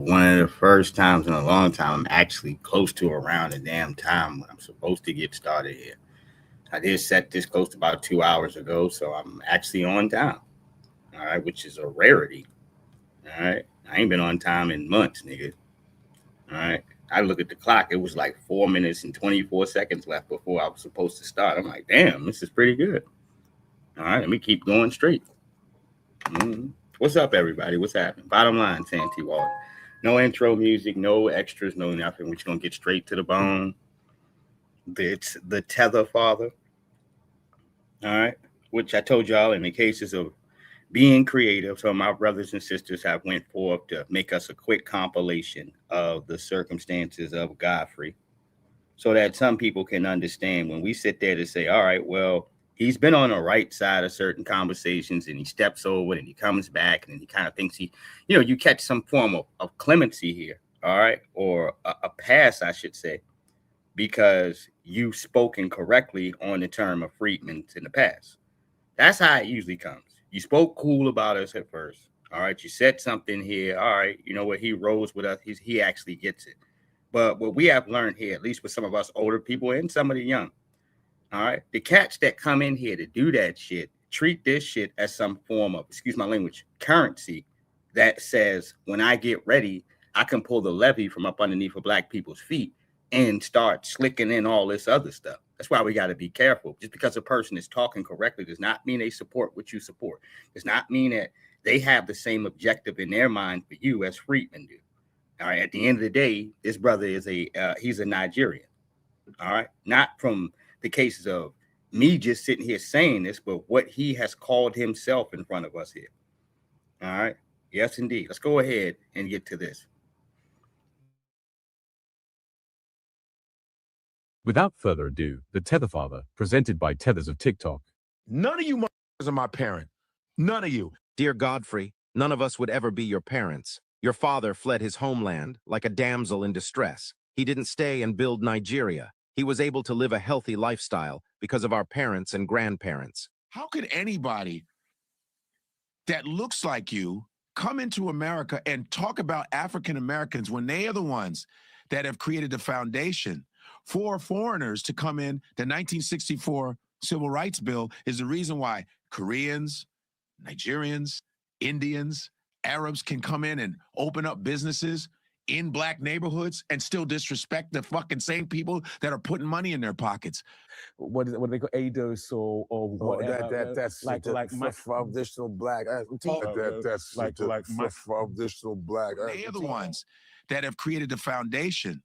One of the first times in a long time I'm actually close to around the damn time when I'm supposed to get started here. I did set this close to about 2 hours ago, so I'm actually on time. All right, which is a rarity. All right. I ain't been on time in months, nigga. All right. I look at the clock, it was like 4 minutes and 24 seconds left before I was supposed to start. I'm like, damn, this is pretty good. All right, let me keep going straight. Mm-hmm. What's up, everybody? What's happening? Bottom line, Santee Wallet. No intro music, no extras, no nothing. We're just gonna get straight to the bone. It's the Tether Father. All right, which I told y'all in the cases of being creative. So my brothers and sisters have went forth to make us a quick compilation of the circumstances of Godfrey, so that some people can understand when we sit there to say, all right, well, he's been on the right side of certain conversations and he steps over and he comes back and he kind of thinks you catch some form of clemency here, all right, or a pass, I should say, because you've spoken correctly on the term of freedmen in the past. That's how it usually comes. You spoke cool about us at first, all right, you said something here, all right, you know what, he rose with us, he actually gets it. But what we have learned here, at least with some of us older people and some of the young, all right, the cats that come in here to do that shit, treat this shit as some form of, excuse my language, currency that says, when I get ready, I can pull the levee from up underneath of black people's feet and start slicking in all this other stuff. That's why we got to be careful. Just because a person is talking correctly does not mean they support what you support. Does not mean that they have the same objective in their mind for you as Friedman do. All right. At the end of the day, this brother is he's a Nigerian. All right. Not from the cases of me just sitting here saying this, but what he has called himself in front of us here. All right. Yes, indeed. Let's go ahead and get to this. Without further ado, the Tether Father, presented by Tethers of TikTok. None of you motherfuckers are my parent. None of you. Dear Godfrey, none of us would ever be your parents. Your father fled his homeland like a damsel in distress. He didn't stay and build Nigeria. He was able to live a healthy lifestyle because of our parents and grandparents. How could anybody that looks like you come into America and talk about African Americans when they are the ones that have created the foundation for foreigners to come in? The 1964 Civil Rights Bill is the reason why Koreans, Nigerians, Indians, Arabs can come in and open up businesses in black neighborhoods and still disrespect the fucking same people that are putting money in their pockets. What do they call ADOS or whatever? That's like traditional black. That's like traditional black. They are the ones that have created the foundation.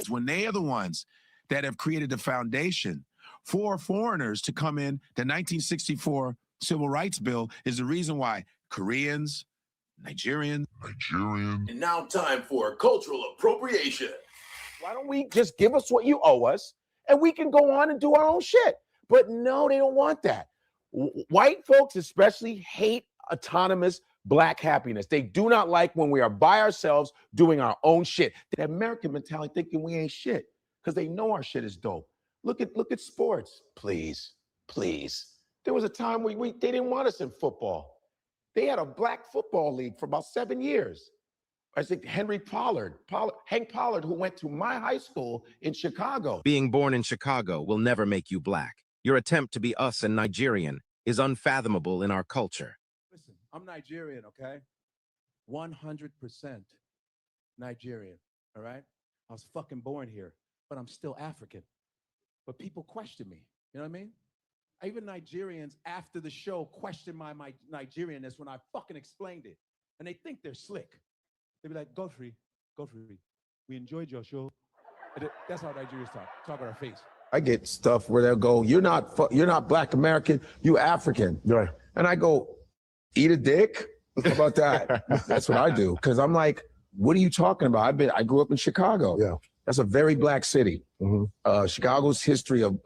When they are the ones that have created the foundation for foreigners to come in, the 1964 Civil Rights Bill is the reason why Koreans, Nigerians. And now time for cultural appropriation. Why don't we just give us what you owe us and we can go on and do our own shit? But no, they don't want that. White folks especially hate autonomous black happiness. They do not like when we are by ourselves doing our own shit. The American mentality thinking we ain't shit because they know our shit is dope. Look at sports. Please. There was a time where they didn't want us in football. They had a black football league for about 7 years. I think Hank Pollard, who went to my high school in Chicago. Being born in Chicago will never make you black. Your attempt to be us and Nigerian is unfathomable in our culture. Listen, I'm Nigerian, okay? 100% Nigerian, all right? I was fucking born here, but I'm still African. But people question me, you know what I mean? Even Nigerians after the show question my Nigerianness when I fucking explained it. And they think they're slick. They be like, Godfrey, we enjoyed your show. That's how Nigerians talk on our face. I get stuff where they'll go, you're not black American, you African. Right. And I go, eat a dick? How about that? That's what I do. Because I'm like, what are you talking about? I grew up in Chicago. Yeah. That's a very black city. Mm-hmm. Chicago's history of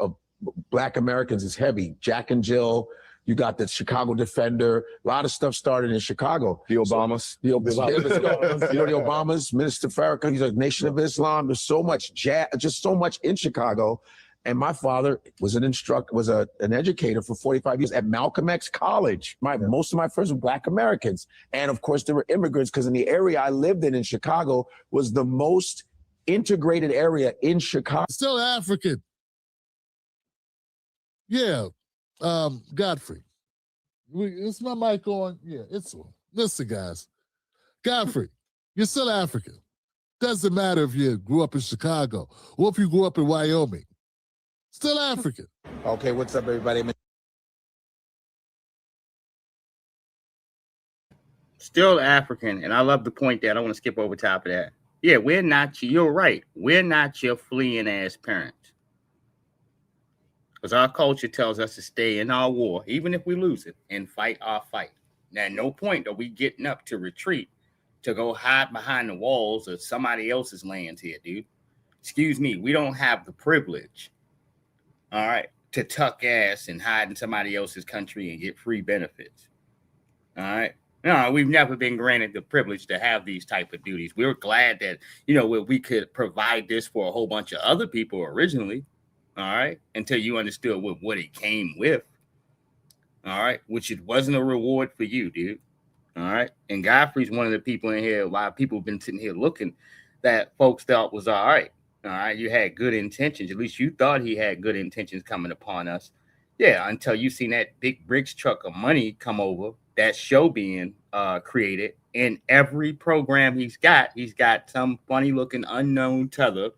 black Americans is heavy. Jack and Jill, you got the Chicago Defender. A lot of stuff started in Chicago. The Obamas. The Obamas, Minister Farrakhan, he's a Nation of Islam. There's so much just so much in Chicago. And my father was an educator for 45 years at Malcolm X College. Most of my friends were Black Americans. And of course, there were immigrants because in the area I lived in Chicago was the most integrated area in Chicago. Still African. Yeah. Godfrey. Is my mic on? Yeah, it's on. Listen, guys. Godfrey, you're still African. Doesn't matter if you grew up in Chicago or if you grew up in Wyoming. Still African. Okay, what's up, everybody? Still African, and I love the point that I want to skip over top of that. Yeah, you're right. We're not your fleeing ass parents. Because our culture tells us to stay in our war, even if we lose it, and fight our fight. Now, at no point are we getting up to retreat to go hide behind the walls of somebody else's lands here, dude. Excuse me, we don't have the privilege, all right, to tuck ass and hide in somebody else's country and get free benefits. All right. No, we've never been granted the privilege to have these type of duties. We were glad that, we could provide this for a whole bunch of other people originally. All right. Until you understood what it came with. All right. Which it wasn't a reward for you, dude. All right. And Godfrey's one of the people in here, a lot of people have been sitting here looking that folks thought was all right. All right. You had good intentions. At least you thought he had good intentions coming upon us. Yeah. Until you seen that big bricks truck of money come over, that show being created. In every program he's got some funny looking unknown tether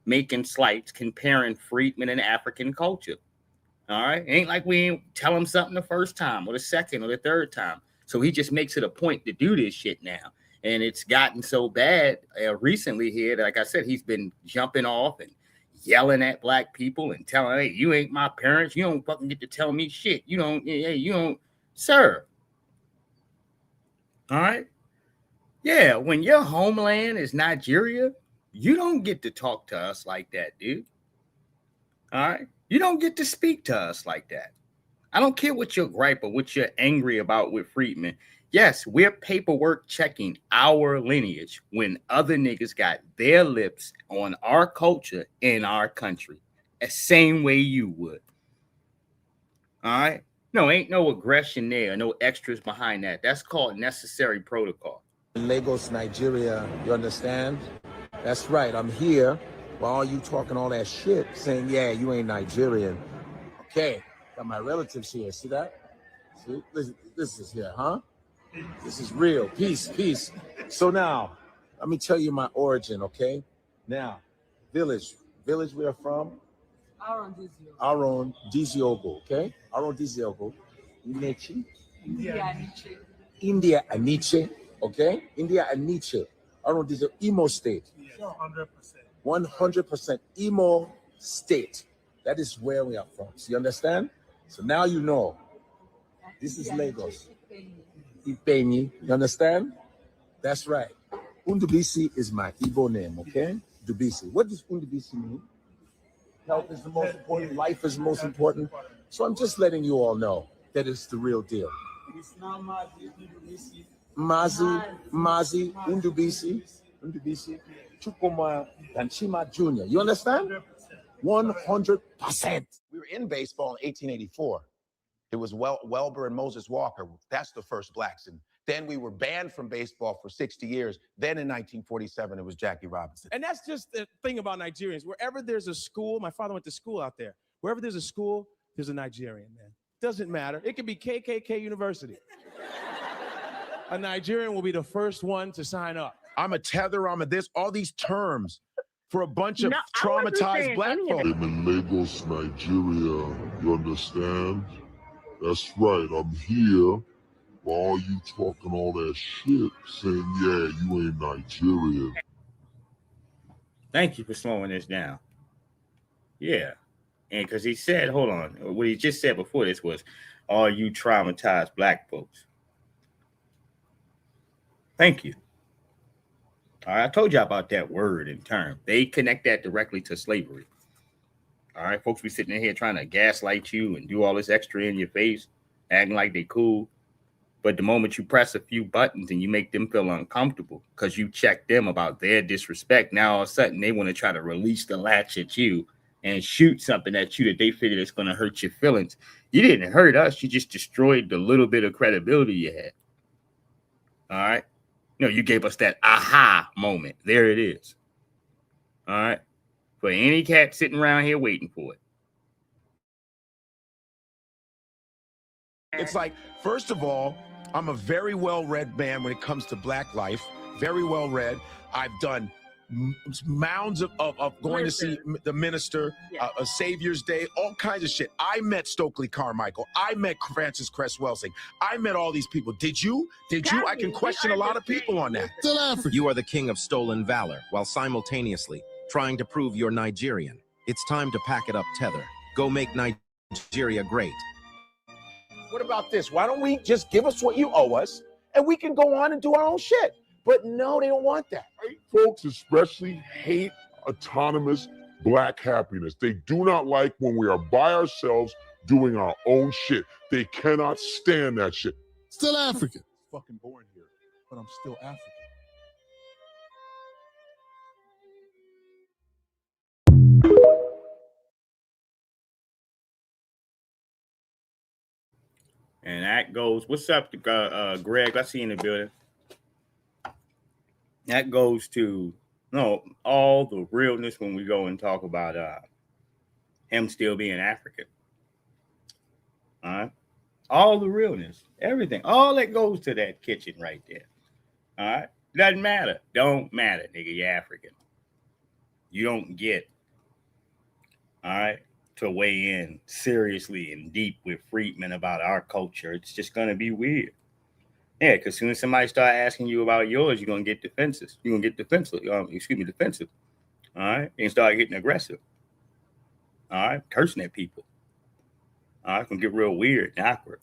making slights comparing Friedman and African culture. All right. It ain't like we ain't tell him something the first time or the second or the third time. So he just makes it a point to do this shit now. And it's gotten so bad recently here that, like I said, he's been jumping off and yelling at black people and telling, hey, you ain't my parents. You don't fucking get to tell me shit. You don't, sir. All right. Yeah. When your homeland is Nigeria, you don't get to talk to us like that, dude. All right. You don't get to speak to us like that. I don't care what your gripe or what you're angry about with Friedman. Yes, we're paperwork checking our lineage when other niggas got their lips on our culture in our country. The same way you would. All right. No, ain't no aggression there, no extras behind that. That's called necessary protocol. Lagos, Nigeria, you understand? That's right. I'm here while you talking all that shit, saying, yeah, you ain't Nigerian. Okay, got my relatives here. See that? See, this is here, huh? This is real. Peace. So now, let me tell you my origin, okay? Now, village we are from? Aron Diziogo, okay? Aron Diziogo. India Aniche, okay? India Aniche. Aron Diziogo, Imo State. 100% Imo State. That is where we are from. So you understand? So now you know. This is Lagos. Ipenyi. You understand? That's right. Undubisi is my Igbo name, okay? Dubisi. What does Undubisi mean? Health is the most important. Life is the most important. So I'm just letting you all know that it's the real deal. Mazi, Undubisi, Chukuma, and Chima Jr. You understand? 100%. We were in baseball in 1884. It was Welber and Moses Walker. That's the first blacks. And then we were banned from baseball for 60 years. Then in 1947, it was Jackie Robinson. And that's just the thing about Nigerians. Wherever there's a school, my father went to school out there. Wherever there's a school, there's a Nigerian, man. Doesn't matter. It could be KKK University. A Nigerian will be the first one to sign up. I'm a tether, I'm a this, all these terms for a bunch of traumatized black folks. I'm in Lagos, Nigeria. You understand? That's right. I'm here while you talking all that shit, saying, yeah, you ain't Nigerian. Thank you for slowing this down. Yeah. And because he said, hold on, what he just said before this was, all you traumatized black folks. Thank you. All right, I told you about that word and term. They connect that directly to slavery. All right, folks be sitting in here trying to gaslight you and do all this extra in your face, acting like they cool. But the moment you press a few buttons and you make them feel uncomfortable because you check them about their disrespect, now all of a sudden they want to try to release the latch at you and shoot something at you that they figure it's going to hurt your feelings. You didn't hurt us. You just destroyed the little bit of credibility you had. All right. No, you gave us that aha moment. There it is. All right. For any cat sitting around here waiting for it. It's like, first of all, I'm a very well-read man when it comes to black life. Very well-read. I've done mounds of going to see the minister, a Savior's Day, all kinds of shit. I met Stokely Carmichael. I met Francis Cress Welsing. I met all these people. Did you? I can question a lot of people on that. Still African. You are the king of stolen valor while simultaneously trying to prove you're Nigerian. It's time to pack it up, Tether. Go make Nigeria great. What about this? Why don't we just give us what you owe us and we can go on and do our own shit? But no, they don't want that. White folks especially hate autonomous black happiness. They do not like when we are by ourselves doing our own shit. They cannot stand that shit. Still African. Fucking born here, but I'm still African. And that goes, what's up, Greg? I see you in the building. That goes to all the realness when we go and talk about him still being African. All right. All the realness, everything, all that goes to that kitchen right there. All right. Doesn't matter. Don't matter, nigga. You're African. You don't get, all right, to weigh in seriously and deep with Friedman about our culture. It's just going to be weird. Yeah, because as soon as somebody start asking you about yours, you're going to get defensive. You're going to get defensive. Defensive. All right? And start getting aggressive. All right? Cursing at people. All right? It's going to get real weird and awkward.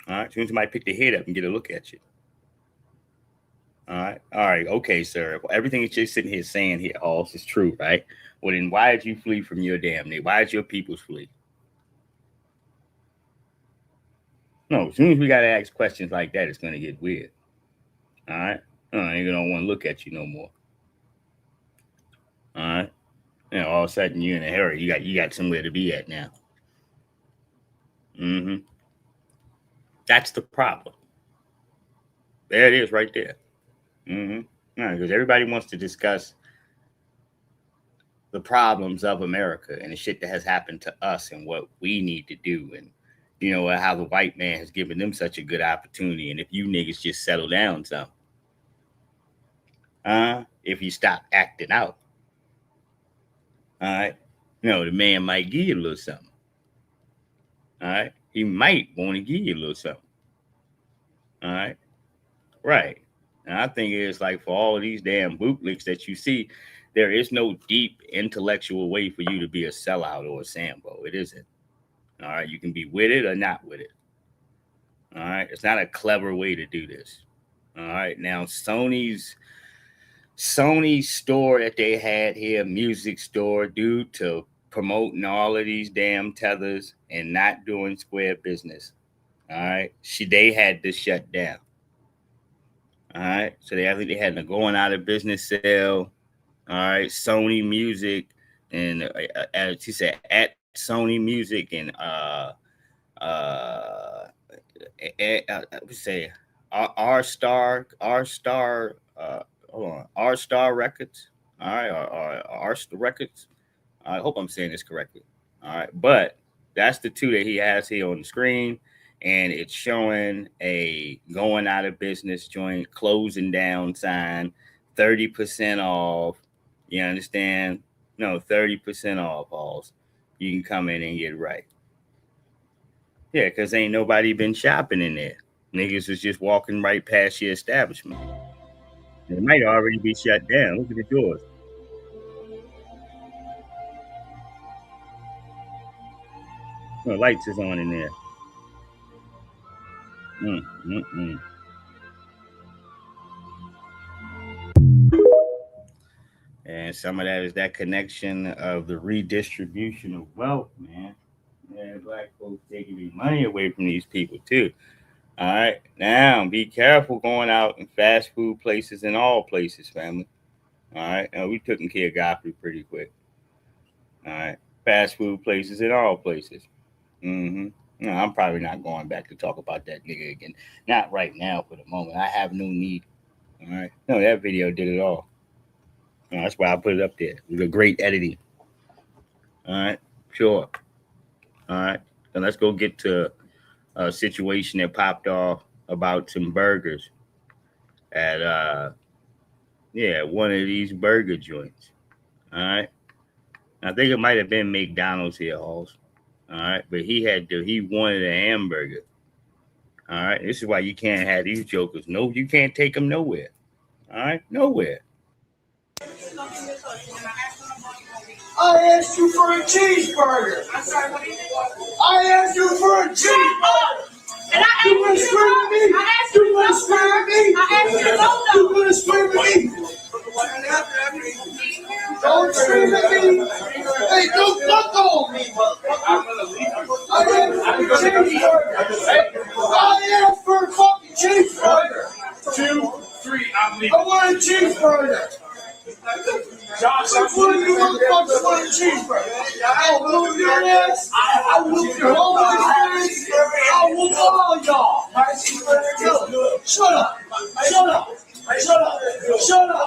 All right? As soon as somebody pick their head up and get a look at you. All right? All right. Okay, sir. Everything that you're sitting here saying here, all is true, right? Well, then why did you flee from your damn name? Why did your people flee? No, as soon as we got to ask questions like that, it's going to get weird. All right? They don't want to look at you no more. All right? All of a sudden, you're in a hurry. You got somewhere to be at now. Mm-hmm. That's the problem. There it is right there. Mm-hmm. Because everybody wants to discuss the problems of America and the shit that has happened to us and what we need to do, and how the white man has given them such a good opportunity. And if you niggas just settle down some, if you stop acting out, all right, the man might give you a little something. All right, he might want to give you a little something. All right, right. And I think it's like for all of these damn bootlicks that you see, there is no deep intellectual way for you to be a sellout or a Sambo. It isn't. All right. You can be with it or not with it. All right. It's not a clever way to do this. All right. Now, Sony's store that they had here, music store, due to promoting all of these damn tethers and not doing square business. All right. They had to shut down. All right. So I think they had a going out of business sale. All right. Sony Music, and as he said, at Sony Music and R Star Records. All right, R Star Records. I hope I'm saying this correctly. All right, but that's the two that he has here on the screen, and it's showing a going out of business joint, closing down sign, 30% off. You understand? No, 30% off, Halls. You can come in and get it right. Yeah, because ain't nobody been shopping in there. Niggas is just walking right past your establishment. It might already be shut down. Look at the doors. No lights is on in there. And some of that is that connection of the redistribution of wealth, man. Yeah, black folks taking the money away from these people too. All right, now be careful going out in fast food places and all places, family. All right, we took care of Godfrey pretty quick. All right. Fast food places in all places. Mm-hmm. No, I'm probably not going back to talk about that nigga again. Not right now for the moment. I have no need. All right. No, that video did it all. No, that's why I put it up there. It was a great editing. All right. Sure. All right. So let's go get to a situation that popped off about some burgers at one of these burger joints. All right. I think it might have been McDonald's here, also. All right, but he wanted a hamburger. All right, this is why you can't have these jokers. No, you can't take them nowhere. All right, nowhere. I asked you for a cheeseburger. I'm sorry, what did you want? I asked you for a cheeseburger. And you gonna scream at me? You gonna scream at me? You gonna scream at me? Don't scream at me. Hey, don't fuck on me. I asked for a fucking cheeseburger. 2, 3, I'm leaving. I want a cheeseburger. Josh, which one of you motherfuckers want a cheeseburger? I'll whoop your ass. I'll whoop your whole ass. I'll whoop all y'all. Shut up. Shut up. Shut up. Shut up.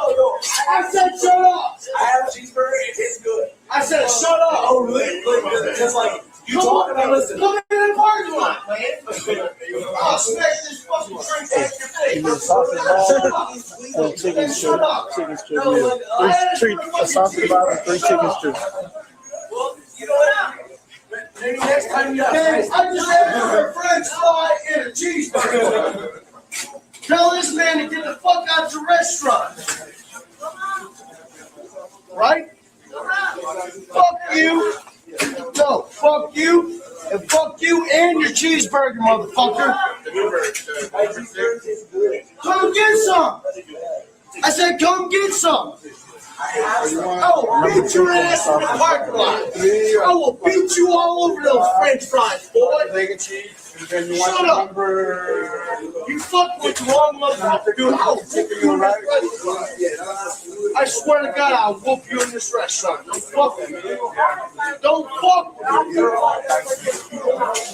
I said shut up. I have a cheeseburger. It tastes good. I said shut up. Oh, really? Just like you talking about listen. Come in the parking lot, man. I'll smash this fucking drink back in your face. Shut up. Chicken strip. Chicken strip. A sausage ball and 3 chicken strips. Well, you know what? Maybe next time you I just asked for a French fry and a cheeseburger. Tell this man to get the fuck out your restaurant. Right? Fuck you. No, fuck you. And fuck you and your cheeseburger, motherfucker. Come get some. I said, come get some. I will beat your ass in the parking lot. I will beat you all over those French fries, boy. Shut up. You fuck with the wrong motherfucker, dude. I'll whoop you in this restaurant. I swear to God, I'll whoop you in this restaurant. Don't fuck with me. Don't fuck with me. I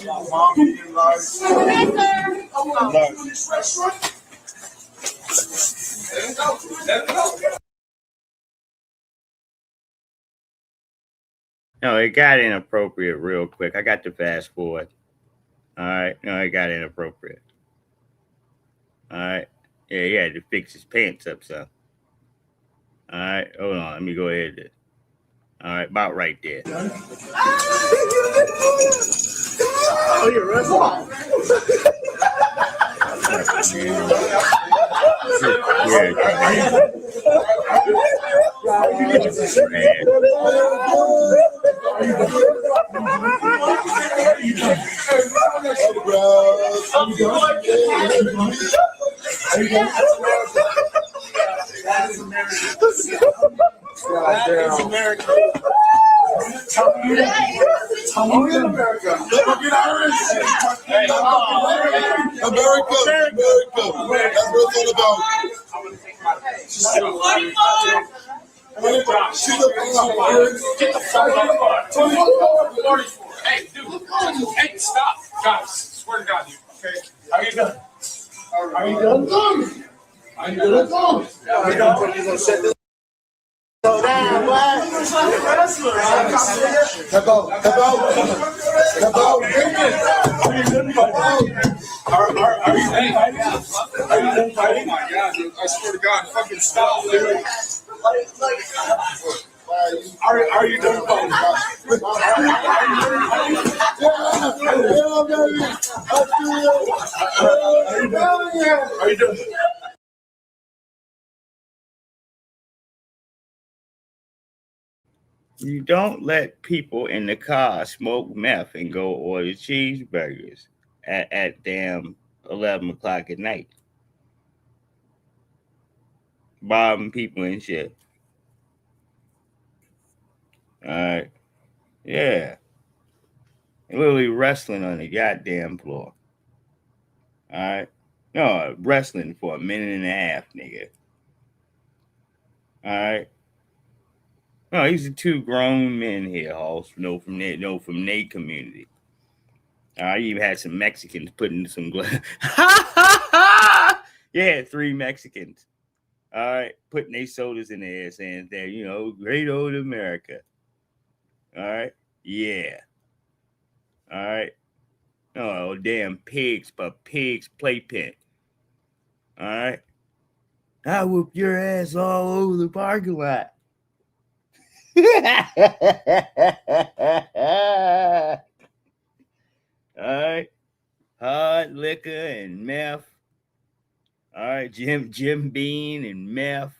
will whoop you in this restaurant. Let go. No, it got inappropriate real quick. I got to fast forward. All right. No, it got inappropriate. All right. Yeah, he had to fix his pants up, so. All right. Hold on. Let me go ahead. All right. About right there. Oh, you're right. That's America. Tell me in America. Look at Irish. America. That's what it's all about. Get the fuck out. Hey, dude. Hey, stop. Guys, swear to God, dude. Okay. How you done? How you done? How you done? How you done? So now, what? Are you done fighting? Oh my God, dude. I swear to God, fucking stop, dude. Are you done fighting? Are you done? You don't let people in the car smoke meth and go order cheeseburgers at damn 11 o'clock at night. Bombing people and shit. All right. Yeah. Literally wrestling on the goddamn floor. All right. No, wrestling for a minute and a half, nigga. All right. No, these are two grown men here, Hoss. From their community. I even had some Mexicans putting some yeah, 3 Mexicans. All right, putting their sodas in their air, saying that great old America. All right, yeah. All right. Oh, damn pigs, but pigs playpen. All right. I whoop your ass all over the parking lot. All right. Hard liquor and meth. All right. Jim Bean and meth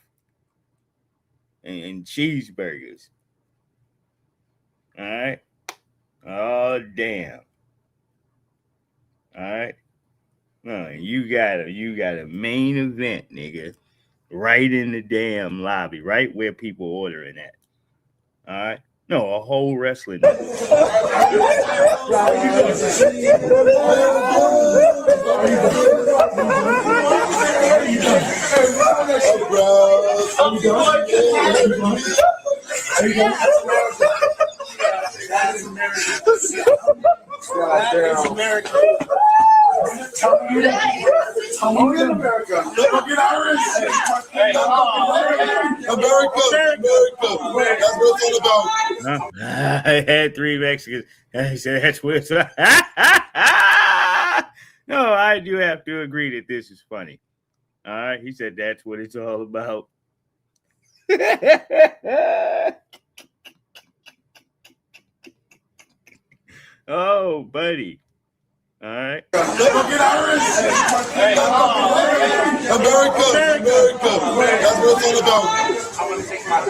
and cheeseburgers. All right. Oh, damn. All right. No, you got a main event, nigga, right in the damn lobby, right where people ordering at. All right. No, a whole wrestling. America. That's what it's all about. I had 3 Mexicans. I said that's what it's. No, I do have to agree that this is funny. All right, he said that's what it's all about. Oh, buddy. All right. America. That's what it's all about. I want to take my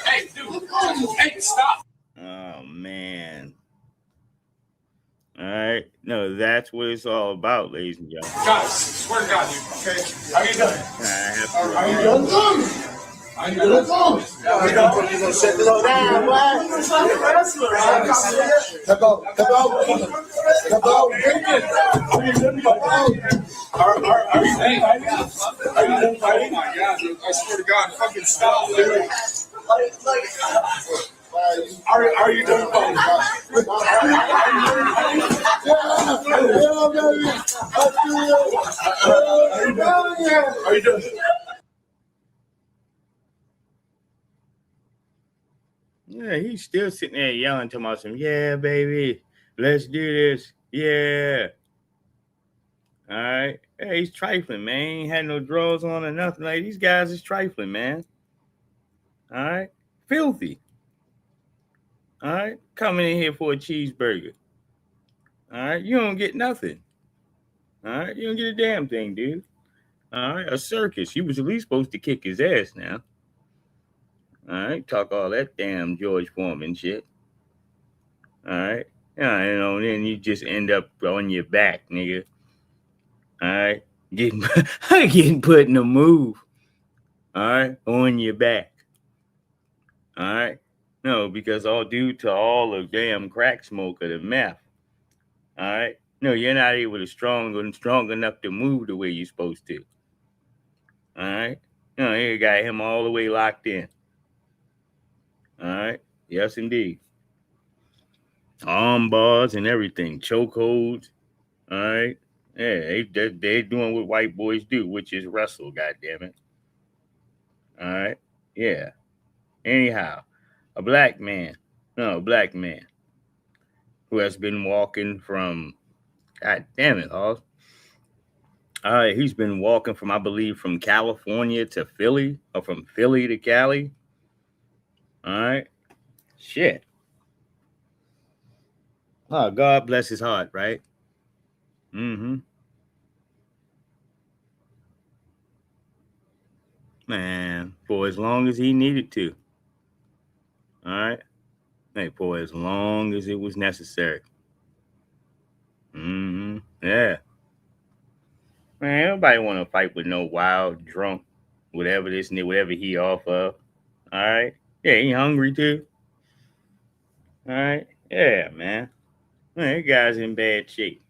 Hey, dude. Hey, stop. Oh, man. All right. No, that's what it's all about, ladies and gentlemen. Guys, swear to God, dude. Okay. How you doing? Are you done? I know. Let's go. We're gonna shut the low down, boy. Are you done fighting? Oh my God, dude. I swear to God, fucking stop, dude. Are you done fighting? Are you done? Yeah, he's still sitting there yelling to myself, yeah, baby, let's do this. Yeah. All right. Hey, he's trifling, man. He ain't had no drawers on or nothing. Like, these guys is trifling, man. All right. Filthy. All right. Coming in here for a cheeseburger. All right. You don't get nothing. All right. You don't get a damn thing, dude. All right. A circus. You was at least supposed to kick his ass now. All right. Talk all that damn George Foreman shit. All right. Yeah, then you just end up on your back, nigga. All right. Getting put in a move. All right. On your back. All right. No, because all due to all the damn crack smoke of the meth. All right. No, you're not able to strong enough to move the way you're supposed to. All right. No, you got him all the way locked in. All right. Yes, indeed. Arm bars and everything, chokeholds. All right. Yeah, they're doing what white boys do, which is wrestle. Goddammit. All right. Yeah. Anyhow, a black man who has been walking from, God damn it, all right, he's been walking from, I believe, from California to Philly, or from Philly to Cali. All right. Shit. Oh, God bless his heart, right? Mm-hmm. Man, for as long as he needed to. All right. Hey, for as long as it was necessary. Mm-hmm. Yeah. Man, nobody want to fight with no wild, drunk, whatever he off of. All right. Yeah, he hungry too. All right. Yeah, man. Man, that guy's in bad shape.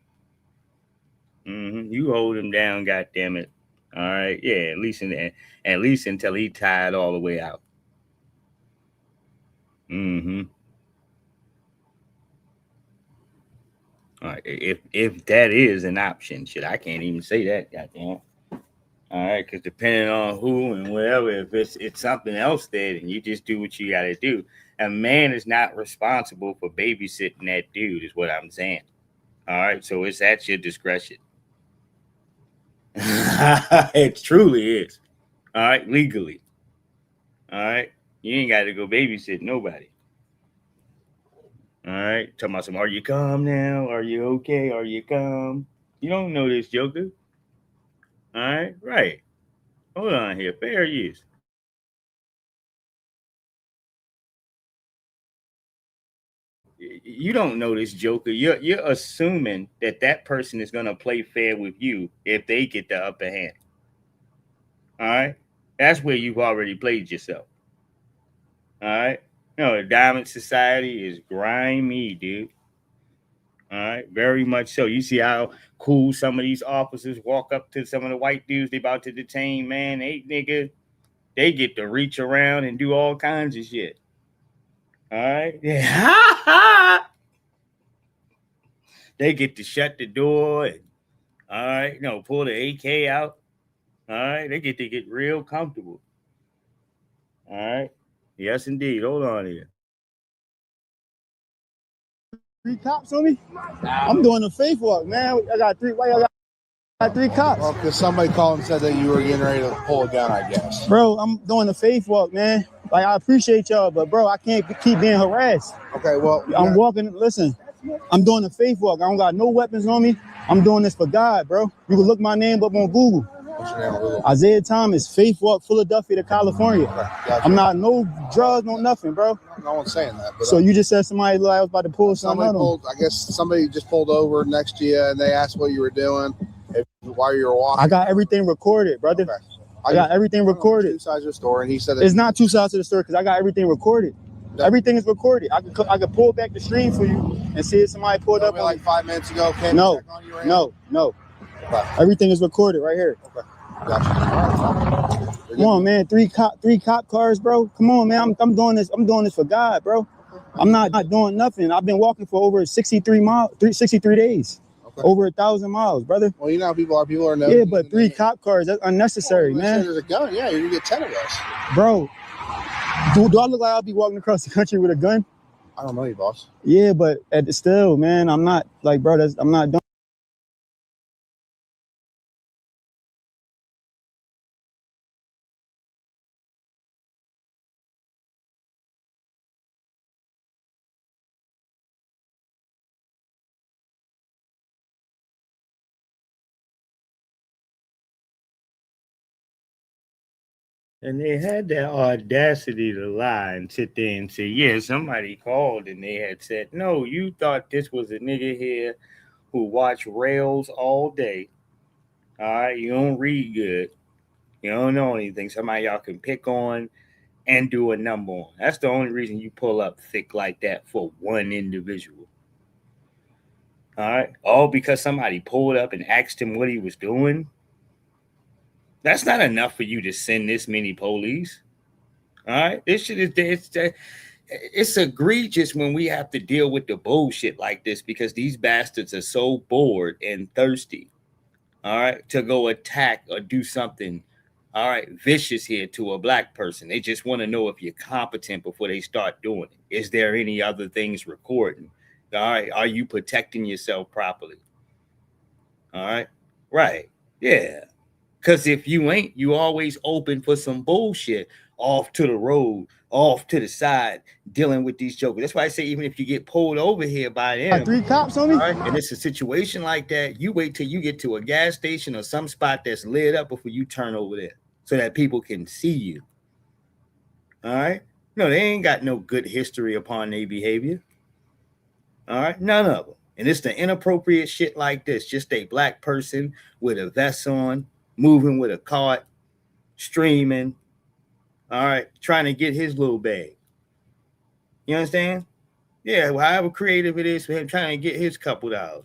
You hold him down, goddamn it. All right, yeah, at least until he tired all the way out. All right, if that is an option, shit, I can't even say that, goddamn. All right, because depending on who and whatever, if it's something else there, then you just do what you got to do. A man is not responsible for babysitting that dude, is what I'm saying. All right, so it's at your discretion. It truly is. All right, legally. All right, you ain't got to go babysit nobody. All right, talking about some. Are you calm now? Are you okay? Are you calm? You don't know this, Joker. All right, right. Hold on here. Fair use. You don't know this, Joker. You're assuming that person is gonna play fair with you if they get the upper hand. All right, that's where you've already played yourself. All right, no, the Diamond Society is grimy, dude. All right, very much so. You see how cool some of these officers walk up to some of the white dudes they about to detain, man. They get to reach around and do all kinds of shit. All right, yeah. They get to shut the door and all right, pull the AK out. All right, they get to get real comfortable. All right, yes indeed. Hold on here. 3 cops on me? I'm doing a faith walk, man. I got 3. Why y'all got 3 cops? Well, because somebody called and said that you were getting ready to pull a gun, I guess. Bro, I'm doing a faith walk, man. Like, I appreciate y'all, but bro, I can't keep being harassed. Okay, well, I'm walking. Listen, I'm doing a faith walk. I don't got no weapons on me. I'm doing this for God, bro. You can look my name up on Google. What's your name on Google? Isaiah Thomas, Faith Walk, Philadelphia to California. Okay, gotcha. I'm not no drugs, no nothing, bro. No one's saying that. But, so you just said somebody like I was about to pull something on them. I guess somebody just pulled over next to you and they asked what you were doing, while you were walking. I got everything recorded, brother. Okay. I got everything recorded. 2 sides of the story, and he said that it's not 2 sides of the story because I got everything recorded. No. Everything is recorded. I could pull back the stream for you and see if somebody pulled up like 5 minutes ago. No. Okay. Everything is recorded right here. Okay. Gotcha. Come on, man. 3 cop cars, bro. Come on, man. I'm doing this. I'm doing this for God, bro. I'm not doing nothing. I've been walking for over 63 days. Okay. Over 1,000 miles, brother. Well, you know how people are. People are yeah, but 3 cop cars, that's unnecessary, man. There's a gun. Yeah, you can get 10 of those. Bro, do I look like I'll be walking across the country with a gun? I don't know you, boss. Yeah, but still, man, I'm not like, bro, I'm not doing. And they had that audacity to lie and sit there and say, yeah, somebody called and they had said, no, you thought this was a nigga here who watched rails all day. All right, you don't read good. You don't know anything. Somebody y'all can pick on and do a number on. That's the only reason you pull up thick like that for one individual. All right, all because somebody pulled up and asked him what he was doing. That's not enough for you to send this many police. All right, this shit is it's egregious when we have to deal with the bullshit like this because these bastards are so bored and thirsty. All right, to go attack or do something, all right, vicious here to a black person. They just want to know if you're competent before they start doing it. Is there any other things recording? All right, are you protecting yourself properly? All right, right, yeah. Because if you ain't, you always open for some bullshit off to the road, off to the side, dealing with these jokers. That's why I say even if you get pulled over here by them, 3 cops on me, right, and it's a situation like that, you wait till you get to a gas station or some spot that's lit up before you turn over there so that people can see you. All right? No, they ain't got no good history upon their behavior. All right? None of them. And it's the inappropriate shit like this. Just a black person with a vest on, moving with a cart, streaming, all right, trying to get his little bag. You understand? Yeah, well, however creative it is for him trying to get his couple dollars.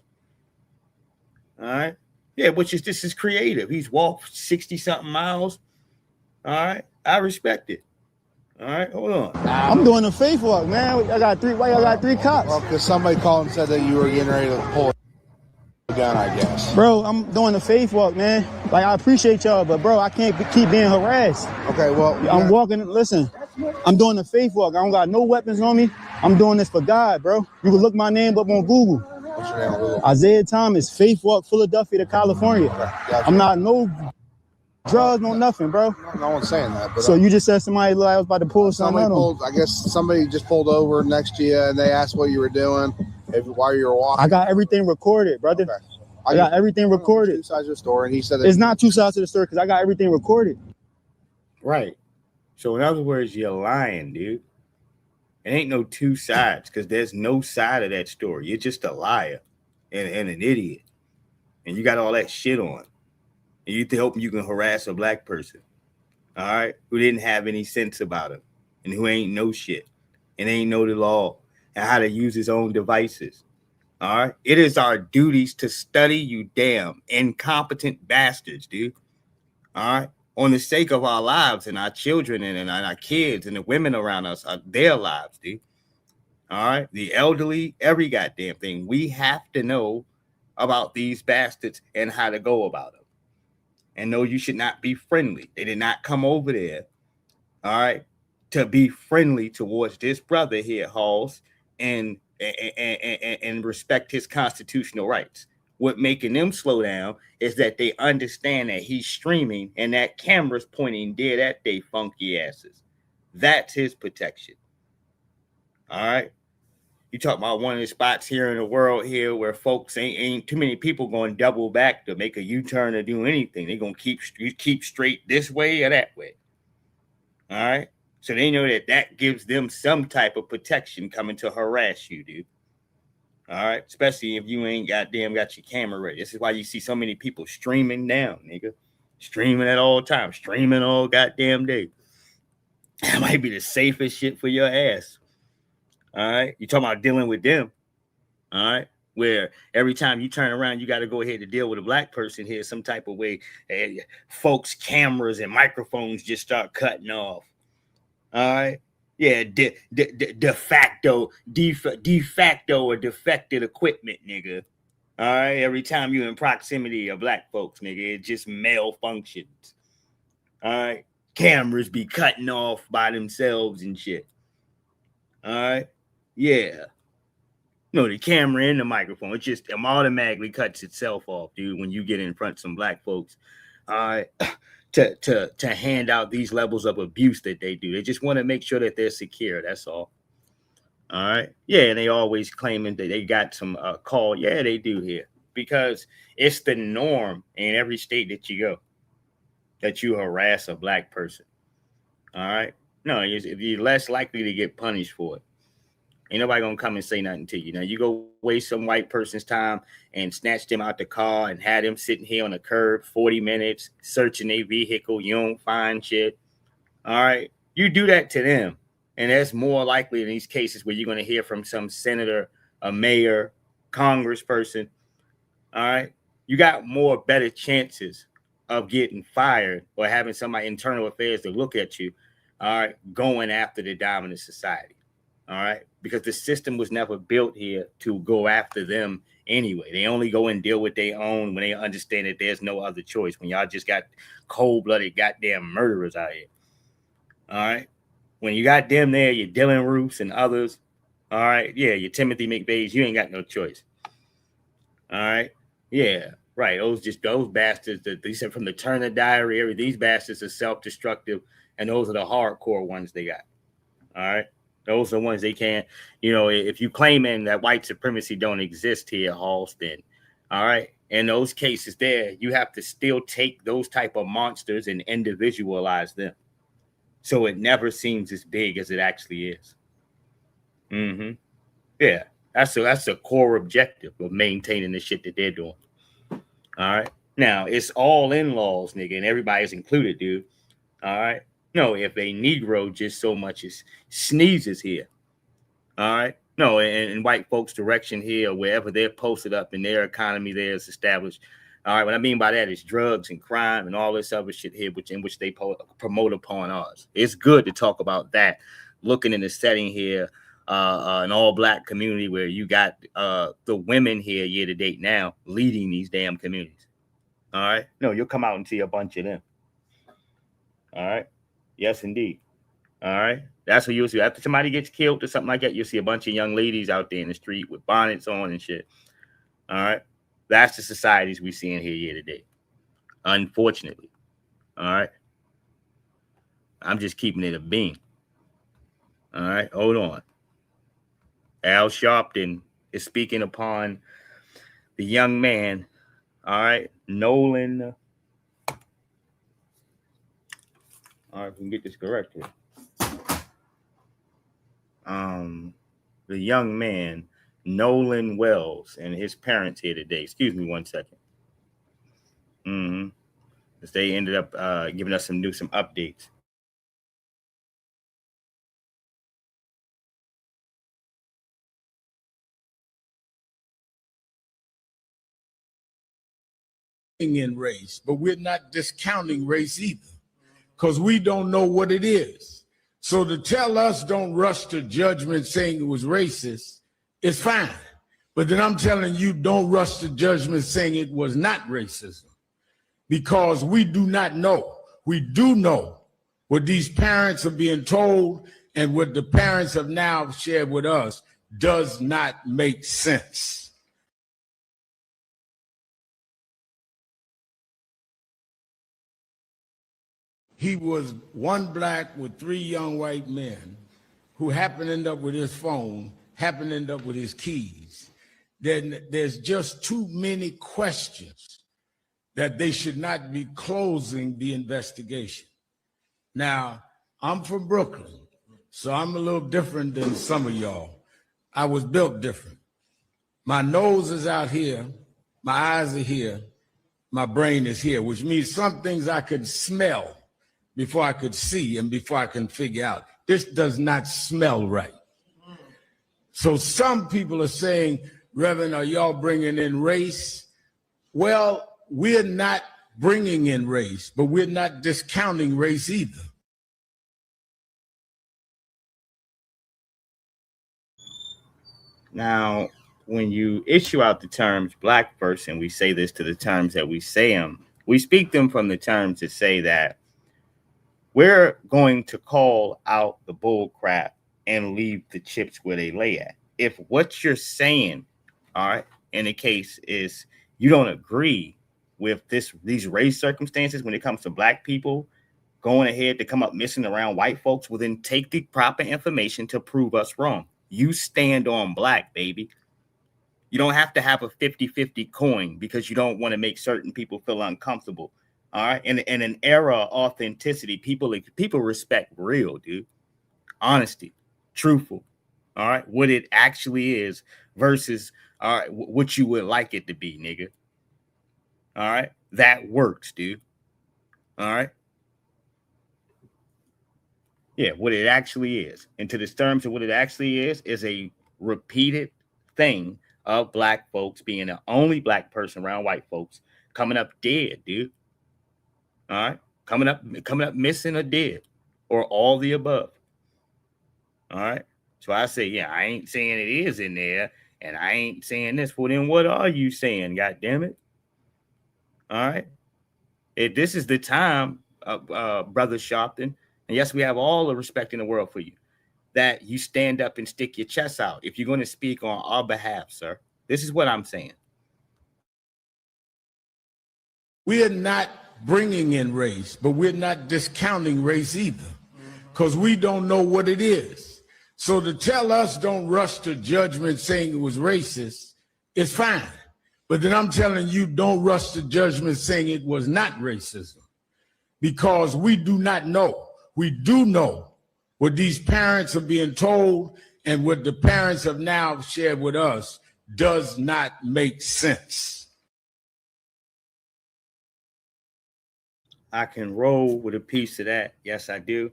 All right? Yeah, this is creative. He's walked 60 something miles. All right, I respect it. All right, hold on. I'm doing a faith walk, man. I got three. Why y'all got 3 cops? Well, because somebody called and said that you were getting ready to pull a gun, I guess. Bro, I'm doing a faith walk, man. Like, I appreciate y'all, but bro, I can't keep being harassed. Okay, well, I'm walking. Listen, I'm doing a faith walk. I don't got no weapons on me. I'm doing this for God, bro. You can look my name up on Google. What's your name on Google? Isaiah Thomas, Faith Walk, Philadelphia to California. Okay, gotcha. I'm not no drugs, no nothing, bro. No one's saying that. But So you just said somebody like I was about to pull something on them. I guess somebody just pulled over next to you and they asked what you were doing while you were walking. I got everything recorded, brother. Okay. I got everything recorded. 2 sides of the story, and he said it's not 2 sides to the story because I got everything recorded. Right. So in other words, you're lying, dude. It ain't no 2 sides because there's no side of that story. You're just a liar and an idiot. And you got all that shit on. And you hope you can harass a black person, all right, who didn't have any sense about him and who ain't know shit and ain't know the law and how to use his own devices. All right. It is our duties to study you damn incompetent bastards, dude. All right. On the sake of our lives and our children and our kids and the women around us, their lives, dude. All right. The elderly, every goddamn thing. We have to know about these bastards and how to go about them. And no, you should not be friendly. They did not come over there, all right, to be friendly towards this brother here, Halls, and respect his constitutional rights. What making them slow down is that they understand that he's streaming and that camera's pointing dead at they funky asses. That's his protection. All right. You talk about one of the spots here in the world here where folks ain't too many people going to double back to make a U-turn or do anything. They're going to keep straight this way or that way. All right. So they know that gives them some type of protection coming to harass you, dude. All right. Especially if you ain't got your camera ready. This is why you see so many people streaming down, nigga. Streaming at all times, streaming all goddamn day. That might be the safest shit for your ass. All right. You talking about dealing with them. All right. Where every time you turn around, you got to go ahead to deal with a black person here some type of way. Folks' cameras and microphones just start cutting off. All right. Yeah. De facto or defected equipment, nigga. All right. Every time you're in proximity of black folks, nigga, it just malfunctions. All right. Cameras be cutting off by themselves and shit. All right. Yeah. No, the camera and the microphone, it just automatically cuts itself off, dude, when you get in front of some black folks. All right. To hand out these levels of abuse that they do. They just want to make sure that they're secure. That's all. All right. Yeah. And they always claiming that they got some call. Yeah, they do here because it's the norm in every state that you go that you harass a black person. All right. No, you're less likely to get punished for it. Ain't nobody gonna come and say nothing to you. Now you go waste some white person's time and snatch them out the car and have them sitting here on the curb 40 minutes searching their vehicle. You don't find shit. All right. You do that to them. And that's more likely in these cases where you're going to hear from some senator, a mayor, congressperson. All right. You got better chances of getting fired or having somebody internal affairs to look at you. All right. Going after the dominant society. All right. Because the system was never built here to go after them anyway. They only go and deal with their own when they understand that there's no other choice. When y'all just got cold-blooded goddamn murderers out here. All right. When you got them there, your Dylan Roofs and others. All right. Yeah. Your Timothy McVeighs, you ain't got no choice. All right. Yeah. Right. Those bastards that they said from the Turner Diary, these bastards are self-destructive. And those are the hardcore ones they got. All right. Those are the ones they can't, if you claiming that white supremacy don't exist here at Halston, all right, in those cases there, you have to still take those type of monsters and individualize them. So it never seems as big as it actually is. Mm-hmm. Yeah, that's a core objective of maintaining the shit that they're doing. All right. Now, it's all in-laws, nigga, and everybody's included, dude. All right. No, if a Negro just so much as sneezes here, all right. No, in white folks' direction here, wherever they're posted up in their economy there is established, All right, what I mean by that is drugs and crime and all this other shit here, which they promote upon us. It's good to talk about that, looking in the setting here, an all-black community where you got the women here year to date now leading these damn communities. All right, no, you'll come out and see a bunch of them. All right, yes, indeed. All right, that's what you'll see after somebody gets killed or something like that. You'll see a bunch of young ladies out there in the street with bonnets on and shit. All right, that's the societies we see in here year to date. Unfortunately. All right. I'm just keeping it a bean. All right. Hold on. Al Sharpton is speaking upon the young man. All right. Nolan. All right. If we can get this correct here. The young man, Nolan Wells, and his parents here today. Excuse me 1 second. They ended up giving us some updates. In race, but we're not discounting race either, because we don't know what it is. So to tell us don't rush to judgment saying it was racist is fine. But then I'm telling you, don't rush to judgment saying it was not racism, because we do not know. We do know what these parents are being told, and what the parents have now shared with us does not make sense. He was one black with 3 young white men who happened to end up with his phone, happened to end up with his keys. Then there's just too many questions that they should not be closing the investigation. Now, I'm from Brooklyn, so I'm a little different than some of y'all. I was built different. My nose is out here, my eyes are here, my brain is here, which means some things I could smell before I could see and before I can figure out. This does not smell right. So some people are saying, Reverend, are y'all bringing in race? Well, we're not bringing in race, but we're not discounting race either. Now, when you issue out the terms black person, we say this to the terms that we say them. We speak them from the terms to say that we're going to call out the bull crap and leave the chips where they lay at. If what you're saying, all right, in the case is you don't agree with these race circumstances when it comes to black people going ahead to come up missing around white folks, well, then take the proper information to prove us wrong. You stand on black, baby. You don't have to have a 50-50 coin because you don't want to make certain people feel uncomfortable. All right. In an era of authenticity, people respect real, dude. Honesty, truthful. All right. What it actually is versus all right, what you would like it to be, nigga. All right. That works, dude. All right. Yeah, what it actually is. And to the terms of what it actually is a repeated thing of black folks being the only black person around white folks coming up dead, dude. All right, coming up missing or dead, or all the above. All right. So I say, yeah, I ain't saying it is in there, and I ain't saying this. Well, then what are you saying? God damn it. All right. If this is the time, Brother Sharpton, and yes, we have all the respect in the world for you, that you stand up and stick your chest out if you're going to speak on our behalf, sir. This is what I'm saying. We are not bringing in race, but we're not discounting race either, because we don't know what it is. So to tell us don't rush to judgment saying it was racist is fine. But then I'm telling you, don't rush to judgment saying it was not racism, because we do not know. We do know what these parents are being told, and what the parents have now shared with us does not make sense. I can roll with a piece of that. Yes, I do.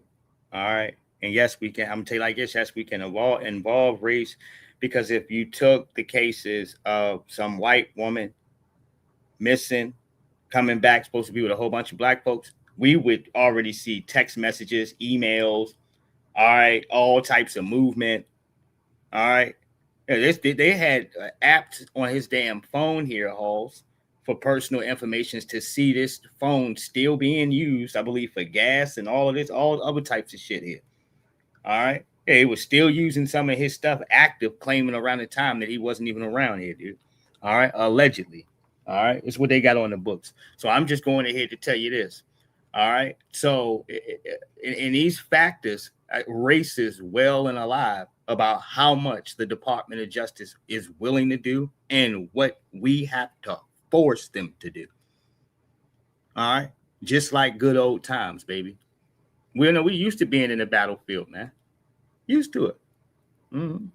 All right. And yes, we can. I'm going to tell you like this. Yes, we can involve race, because if you took the cases of some white woman missing, coming back, supposed to be with a whole bunch of black folks, we would already see text messages, emails, all right, all types of movement, all right. They had apps on his damn phone here, Halls, for personal information to see this phone still being used, I believe, for gas and all of this, all other types of shit here. All right. Yeah, he was still using some of his stuff active, claiming around the time that he wasn't even around here, dude. All right. Allegedly. All right. It's what they got on the books. So I'm just going ahead to tell you this. All right. So in these factors, race is well and alive about how much the Department of Justice is willing to do and what we have to force them to do. All right. Just like good old times, baby. We know we used to being in the battlefield, man. Used to it. Mm-hmm.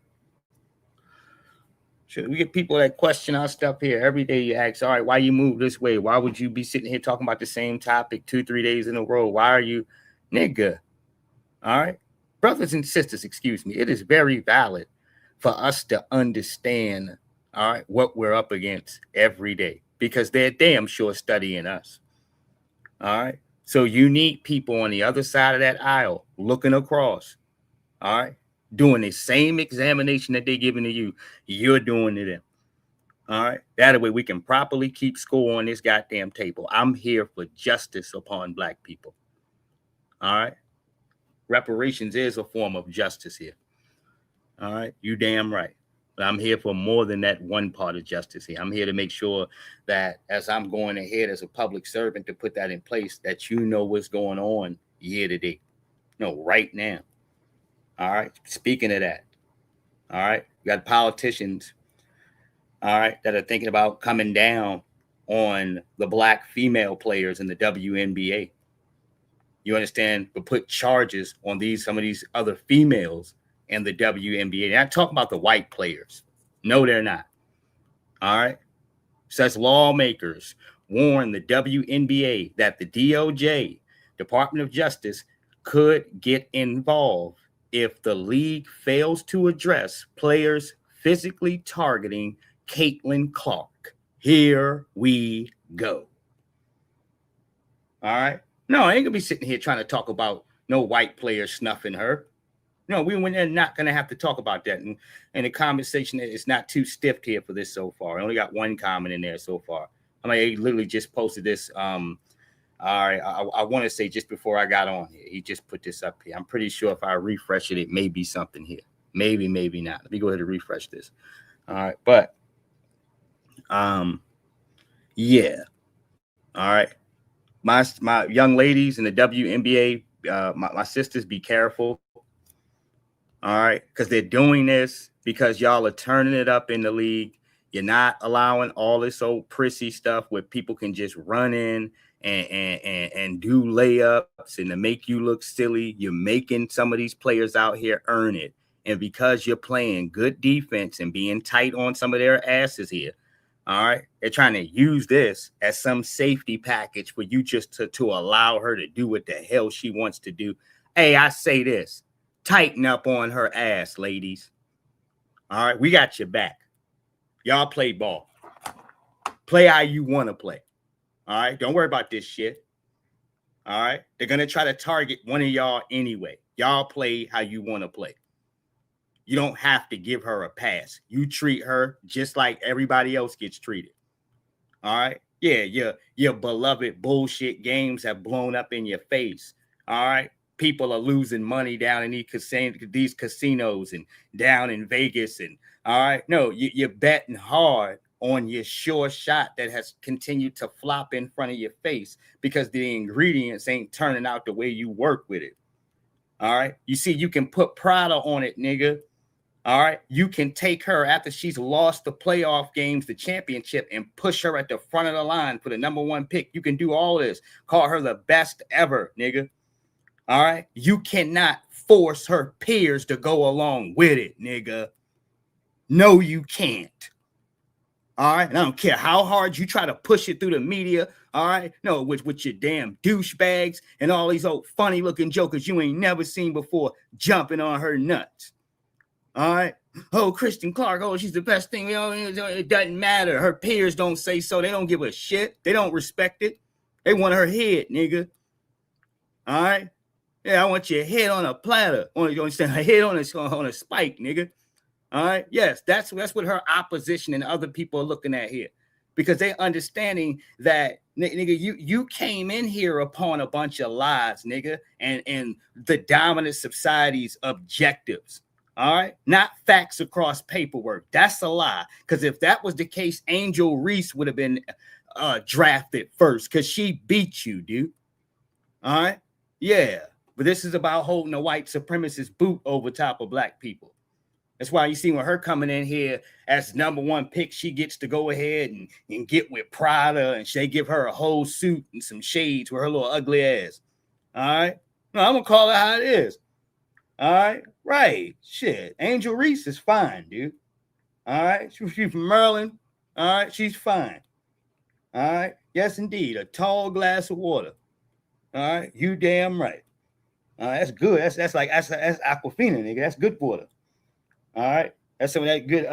Sure, we get people that question our stuff here every day. You ask, all right, why you move this way? Why would you be sitting here talking about the same topic 2-3 days in a row? Why are you, nigga? All right, brothers and sisters, excuse me. It is very valid for us to understand, all right, what we're up against every day because they're damn sure studying us. All right, so you need people on the other side of that aisle looking across. All right, doing the same examination that they're giving to you, you're doing to them. All right, that way we can properly keep score on this goddamn table. I'm here for justice upon black people. All right, reparations is a form of justice here. All right, you damn right. But I'm here for more than that one part of justice here. I'm here to make sure that as I'm going ahead as a public servant to put that in place, that you know what's going on year to day. No, right now. All right. Speaking of that, all right, you got politicians, all right, that are thinking about coming down on the black female players in the WNBA. You understand? But put charges on some of these other females in the WNBA. They're not talking about the white players. No, they're not. All right. Such lawmakers warn the WNBA that the DOJ, Department of Justice, could get involved if the league fails to address players physically targeting Caitlin Clark. Here we go. All right. No, I ain't gonna be sitting here trying to talk about no white player snuffing her. No, we're not gonna have to talk about that. And the conversation is not too stiff here for this so far. I only got one comment in there so far. I mean, he literally just posted this. All right, I want to say just before I got on here, he just put this up here. I'm pretty sure if I refresh it, it may be something here. Maybe, maybe not. Let me go ahead and refresh this. All right, but yeah. All right. My young ladies in the WNBA, my sisters, be careful. All right, because they're doing this because y'all are turning it up in the league. You're not allowing all this old prissy stuff where people can just run in and do layups and to make you look silly. You're making some of these players out here earn it. And because you're playing good defense and being tight on some of their asses here, all right, they're trying to use this as some safety package for you just to allow her to do what the hell she wants to do. Hey, I say this. Tighten up on her ass, ladies. All right, we got your back. Y'all play ball. Play how you want to play. All right, don't worry about this shit. All right, they're going to try to target one of y'all anyway. Y'all play how you want to play. You don't have to give her a pass. You treat her just like everybody else gets treated. All right, yeah, your beloved bullshit games have blown up in your face. All right. People are losing money down in these casinos and down in Vegas. And all right, no, you're betting hard on your sure shot that has continued to flop in front of your face because the ingredients ain't turning out the way you work with it. All right. You see, you can put Prada on it, nigga. All right. You can take her after she's lost the playoff games, the championship, and push her at the front of the line for the #1 pick. You can do all this. Call her the best ever, nigga. All right. You cannot force her peers to go along with it, nigga. No, you can't. All right. And I don't care how hard you try to push it through the media. All right. No, with your damn douchebags and all these old funny looking jokers you ain't never seen before jumping on her nuts. All right. oh, Kristen Clark, oh, she's the best thing. It doesn't matter. Her peers don't say so. They don't give a shit. They don't respect it. They want her head, nigga. All right? Yeah, I want your head on a platter. You understand? Her head on a spike, nigga. All right? Yes, that's what her opposition and other people are looking at here. Because they're understanding that, nigga, you came in here upon a bunch of lies, nigga, and the dominant society's objectives. All right, not facts across paperwork. That's a lie. Because if that was the case, Angel Reese would have been drafted first because she beat you, dude. All right, yeah. But this is about holding a white supremacist boot over top of black people. That's why you see when her coming in here as #1 pick, she gets to go ahead and get with Prada, and they give her a whole suit and some shades with her little ugly ass. All right, no, I'm gonna call it how it is. All right, right. Shit. Angel Reese is fine, dude. All right. She's from Maryland. All right, she's fine. All right. Yes, indeed. A tall glass of water. All right. You damn right. All right, that's good. That's Aquafina, nigga. That's good water. All right. That's some of that good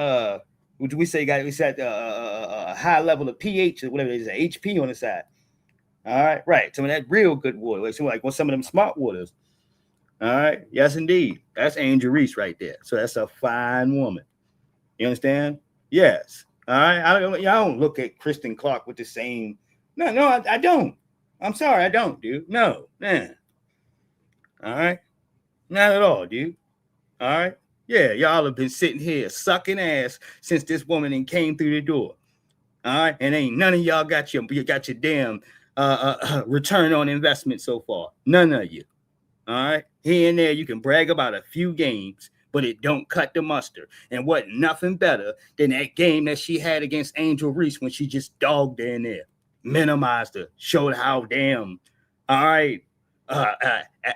what do we say we said a high level of pH or whatever it is, HP on the side. All right, right. Some of that real good water. Like some of them smart waters. All right. Yes, indeed. That's Angel Reese right there. So that's a fine woman. You understand? Yes. All right. I don't look at Kristen Clark with the same. No, I don't. I'm sorry, I don't, dude. No, man. All right. Not at all, dude. All right. Yeah, y'all have been sitting here sucking ass since this woman came through the door. All right. And ain't none of y'all got your damn return on investment so far. None of you. All right. Here and there, you can brag about a few games, but it don't cut the mustard. And what nothing better than that game that she had against Angel Reese when she just dogged her in there, minimized her, showed how damn, all right,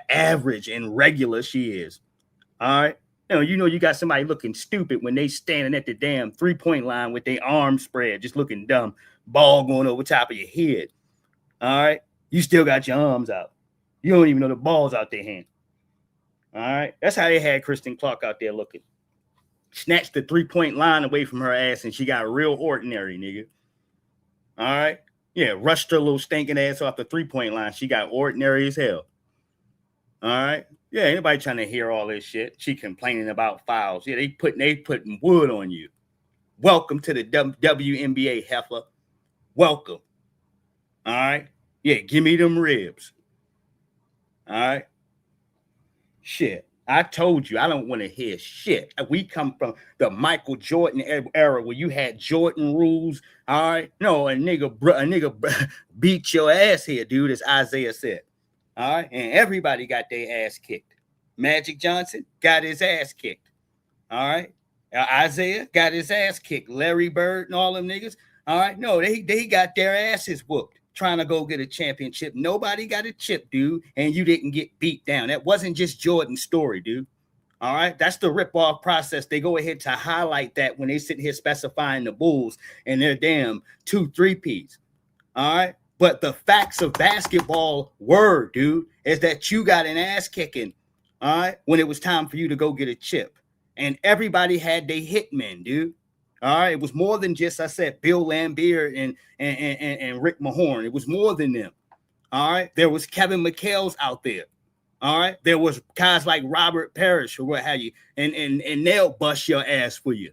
average and regular she is. All right. You know, you got somebody looking stupid when they standing at the damn 3-point line with their arms spread, just looking dumb, ball going over top of your head. All right. You still got your arms out. You don't even know the ball's out their hand. All right. That's how they had Kristen Clark out there looking. Snatched the 3-point line away from her ass, and she got real ordinary, nigga. All right. Yeah, rushed her little stinking ass off the 3-point line. She got ordinary as hell. All right. Yeah, anybody trying to hear all this shit? She complaining about fouls. Yeah, they putting wood on you. Welcome to the WNBA, heifer. Welcome. All right. Yeah, give me them ribs. All right. Shit. I told you I don't want to hear shit. We come from the Michael Jordan era where you had Jordan rules. All right. No, a nigga beat your ass here, dude, as Isaiah said. All right. And everybody got their ass kicked. Magic Johnson got his ass kicked. All right. Isaiah got his ass kicked. Larry Bird and all them niggas. All right. No, they got their asses whooped trying to go get a championship. Nobody got a chip, dude, and you didn't get beat down. That wasn't just Jordan's story, dude. All right. That's the rip-off process. They go ahead to highlight that when they sit here specifying the Bulls and their damn 2 3-peats. All right. But the facts of basketball were, dude, is that you got an ass kicking, all right, when it was time for you to go get a chip. And everybody had their hitmen, dude. All right. It was more than just, I said, Bill Laimbeer and Rick Mahorn. It was more than them. All right. There was Kevin McHale's out there. All right. There was guys like Robert Parrish or what have you. And they'll bust your ass for you.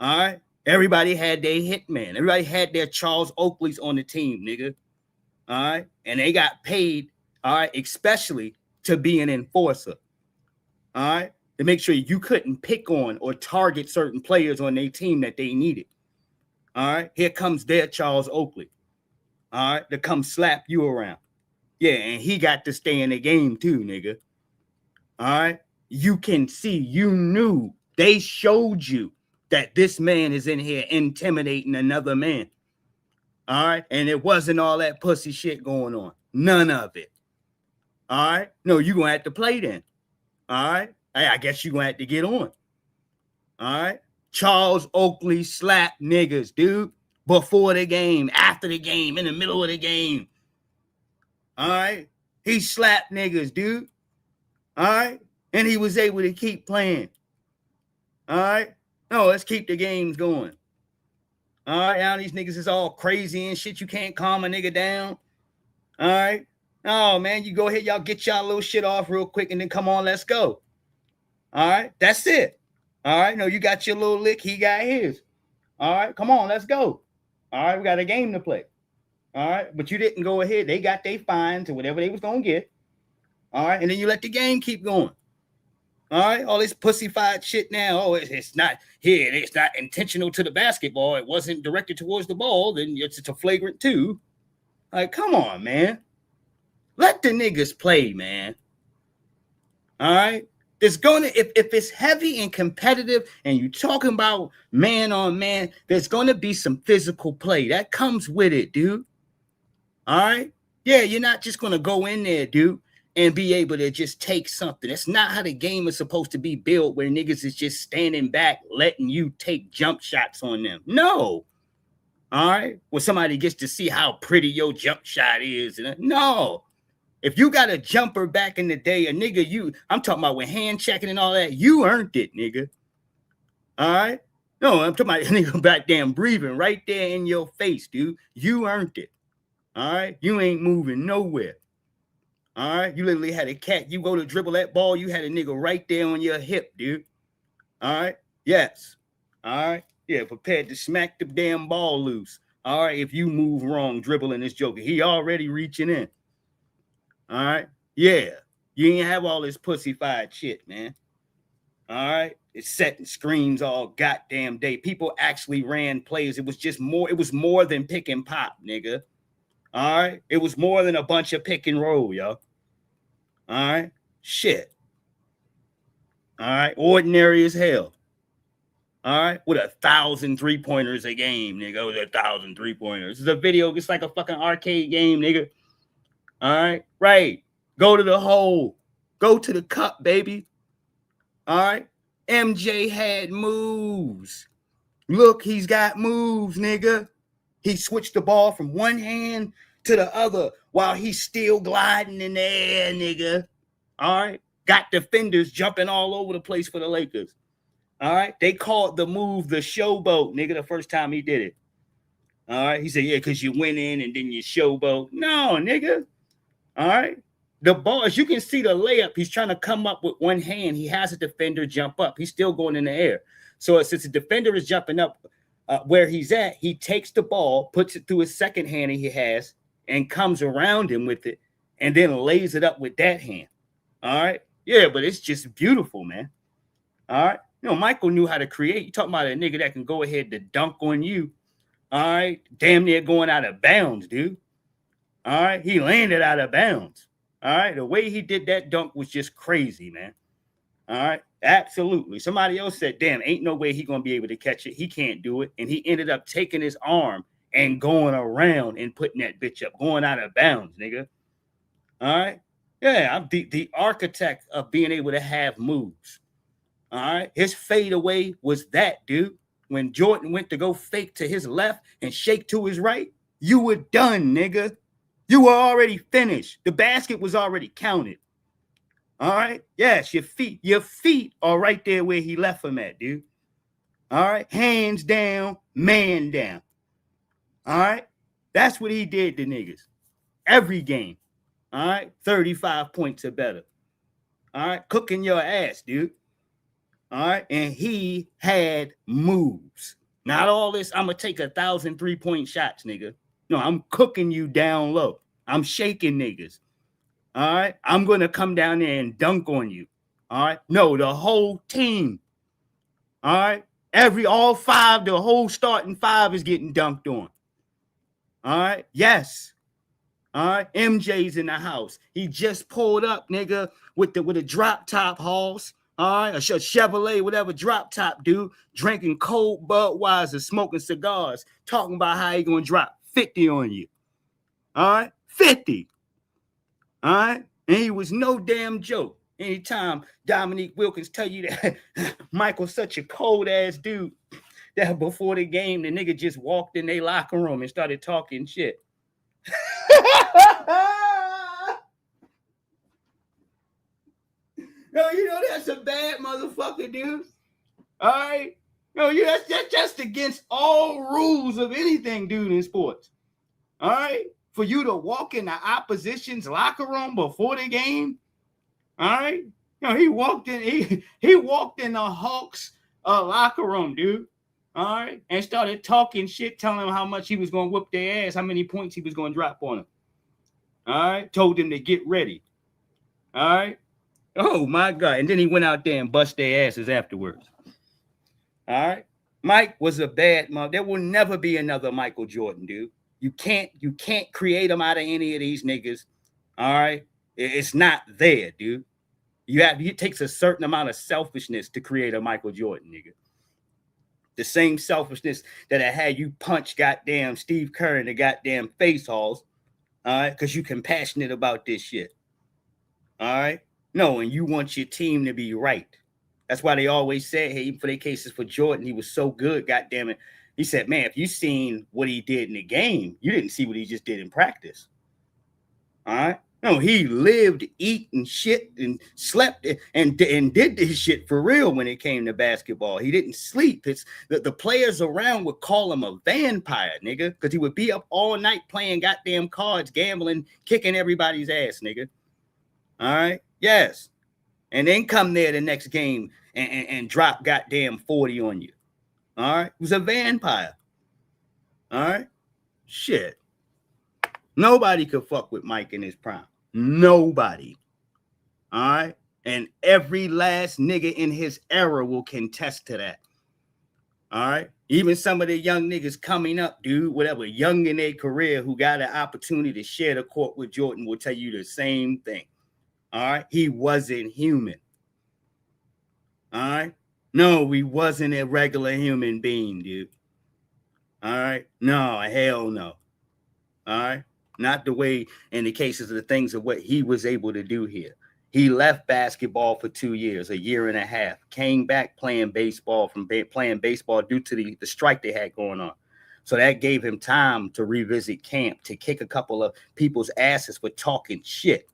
All right. Everybody had their hitman. Everybody had their Charles Oakleys on the team, nigga. All right. And they got paid, all right, especially to be an enforcer. All right. To make sure you couldn't pick on or target certain players on their team that they needed. All right. Here comes their Charles Oakley. All right. To come slap you around. Yeah. And he got to stay in the game too, nigga. All right. You can see, you knew, they showed you that this man is in here intimidating another man. All right. And it wasn't all that pussy shit going on. None of it. All right. No, you're going to have to play then. All right. I guess you're going to have to get on. All right. Charles Oakley slapped niggas, dude, before the game, after the game, in the middle of the game. All right. He slapped niggas, dude. All right. And he was able to keep playing. All right. No, let's keep the games going. All right. Now these niggas is all crazy and shit. You can't calm a nigga down. All right. Oh man, you go ahead, y'all get y'all little shit off real quick and then come on, let's go. All right. That's it. All right. No, you got your little lick. He got his. All right. Come on, let's go. All right. We got a game to play. All right. But you didn't go ahead. They got their fines or whatever they was going to get. All right. And then you let the game keep going. All right. All this pussyfied shit now. Oh, it's not here. It's not intentional to the basketball. It wasn't directed towards the ball. Then it's a flagrant 2. Like, come on, man. Let the niggas play, man. All right. There's gonna if it's heavy and competitive and you talking about man on man, there's gonna be some physical play. That comes with it, dude. All right. Yeah, you're not just gonna go in there, dude, and be able to just take something. That's not how the game is supposed to be built, where niggas is just standing back, letting you take jump shots on them. No. All right. Well, somebody gets to see how pretty your jump shot is. No. If you got a jumper back in the day, a nigga, I'm talking about with hand checking and all that, you earned it, nigga. All right? No, I'm talking about nigga back there breathing right there in your face, dude. You earned it. All right? You ain't moving nowhere. All right? You literally had a cat. You go to dribble that ball, you had a nigga right there on your hip, dude. All right? Yes. All right? Yeah, prepared to smack the damn ball loose. All right? If you move wrong dribbling this joker, he already reaching in. All right. Yeah. You ain't have all this pussyfied shit, man. All right. It's setting screens all goddamn day. People actually ran plays. It was more than pick and pop, nigga. All right. It was more than a bunch of pick and roll, yo. All right. Shit. All right. Ordinary as hell. All right. With 1,000 3-pointers a game, nigga. With 1,000 3-pointers. It's a video. It's like a fucking arcade game, nigga. All right. Right. Go to the hole. Go to the cup, baby. All right. MJ had moves. Look, he's got moves, nigga. He switched the ball from one hand to the other while he's still gliding in the air, nigga. All right. Got defenders jumping all over the place for the Lakers. All right. They called the move the showboat, nigga, the first time he did it. All right. He said, yeah, because you went in and then you showboat. No, nigga. All right. The ball, as you can see the layup, he's trying to come up with one hand. He has a defender jump up. He's still going in the air. So since the defender is jumping up where he's at, he takes the ball, puts it through his second hand he has, and comes around him with it, and then lays it up with that hand. All right. Yeah, but it's just beautiful, man. All right. You know, Michael knew how to create. You talking about a nigga that can go ahead to dunk on you. All right. Damn near going out of bounds, dude. All right. He landed out of bounds. All right. The way he did that dunk was just crazy, man. All right. Absolutely. Somebody else said, damn, ain't no way he going to be able to catch it. He can't do it. And he ended up taking his arm and going around and putting that bitch up, going out of bounds, nigga. All right. Yeah. I'm the architect of being able to have moves. All right. His fadeaway was that, dude. When Jordan went to go fake to his left and shake to his right, you were done, nigga. You were already finished. The basket was already counted. All right. Yes, your feet are right there where he left them at, dude. All right. Hands down, man down. All right. That's what he did to niggas. Every game. All right. 35 points or better. All right. Cooking your ass, dude. All right. And he had moves. Not all this, I'm going to take 1,000 3-point shots, nigga. No, I'm cooking you down low. I'm shaking niggas. All right. I'm going to come down there and dunk on you. All right. No, the whole team. All right. All five, the whole starting five is getting dunked on. All right. Yes. All right. MJ's in the house. He just pulled up, nigga, with a drop top horse. All right. A Chevrolet, whatever drop top, dude. Drinking cold Budweiser, smoking cigars, talking about how he going to drop 50 on you. All right. 50. All right. And he was no damn joke. Anytime Dominique Wilkins tell you that Michael's such a cold ass dude that before the game, the nigga just walked in their locker room and started talking shit. No, you know that's a bad motherfucker, dude. All right. No, that's just against all rules of anything, dude, in sports. All right. For you to walk in the opposition's locker room before the game. All right. You know, he walked in the Hawks locker room, dude. All right. And started talking shit, telling them how much he was gonna whoop their ass, how many points he was gonna drop on them. All right. Told them to get ready. All right. Oh my God. And then he went out there and bust their asses afterwards. All right. Mike was a bad mother. There will never be another Michael Jordan, dude. You can't create them out of any of these niggas. All right. It's not there, dude. It takes a certain amount of selfishness to create a Michael Jordan, nigga. The same selfishness that I had you punch goddamn Steve Kerr in the goddamn face halls, all right, because you compassionate about this shit. All right. No, and you want your team to be right. That's why they always said, hey, even for their cases for Jordan, he was so good, goddamn it. He said, man, if you seen what he did in the game, you didn't see what he just did in practice. All right. No, he lived, ate, and shit, and slept, and did this shit for real when it came to basketball. He didn't sleep. It's the players around would call him a vampire, nigga, because he would be up all night playing goddamn cards, gambling, kicking everybody's ass, nigga. All right. Yes. And then come there the next game and drop goddamn 40 on you. All right. He was a vampire. All right. Shit. Nobody could fuck with Mike in his prime. Nobody. All right. And every last nigga in his era will contest to that. All right. Even some of the young niggas coming up, dude, whatever, young in their career who got an opportunity to share the court with Jordan will tell you the same thing. All right. He wasn't human. All right. No, he wasn't a regular human being, dude. All right. No, hell no. All right. Not the way in the cases of the things of what he was able to do here. He left basketball for 2 years, a year and a half, came back playing baseball due to the strike they had going on. So that gave him time to revisit camp, to kick a couple of people's asses for talking shit.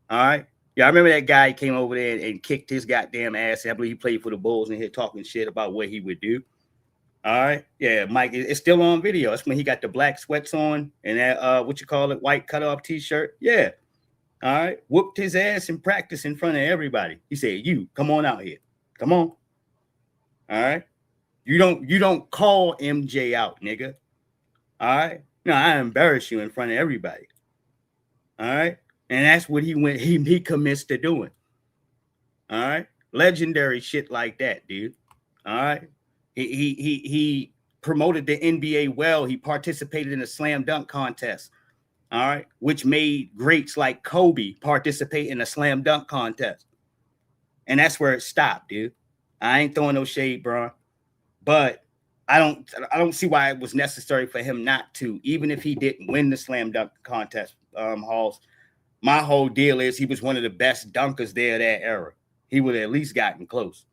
All right. Yeah, I remember that guy came over there and kicked his goddamn ass. I believe he played for the Bulls and here talking shit about what he would do. All right. Yeah, Mike, it's still on video. That's when he got the black sweats on and that, white cutoff t-shirt. Yeah. All right. Whooped his ass in practice in front of everybody. He said, you, come on out here. Come on. All right. You don't call MJ out, nigga. All right. No, I embarrass you in front of everybody. All right. And that's what he commits to doing. All right. Legendary shit like that, dude. All right. He promoted the NBA well. He participated in a slam dunk contest. All right. Which made greats like Kobe participate in a slam dunk contest. And that's where it stopped, dude. I ain't throwing no shade, bro. But I don't see why it was necessary for him not to, even if he didn't win the slam dunk contest, Halls. My whole deal is he was one of the best dunkers there that era. He would have at least gotten close.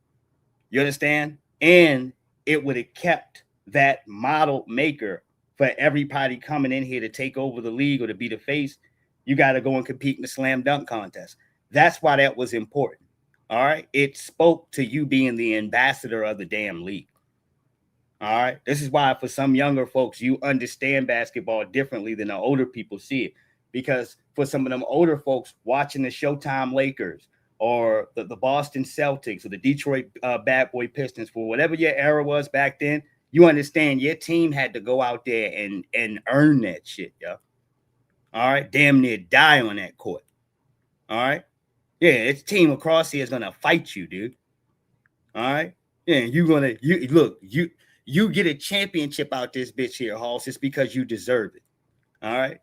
You understand? And it would have kept that model maker for everybody coming in here to take over the league or to be the face. You got to go and compete in the slam dunk contest. That's why that was important. All right. It spoke to you being the ambassador of the damn league. All right. This is why for some younger folks, you understand basketball differently than the older people see it. Because for some of them older folks watching the Showtime Lakers or the Boston Celtics or the Detroit Bad Boy Pistons, for whatever your era was back then, you understand your team had to go out there and earn that shit, yo. All right. Damn near die on that court. All right. Yeah, its team across here is gonna fight you, dude. All right. Yeah, you get a championship out this bitch here, Halls. It's because you deserve it. All right.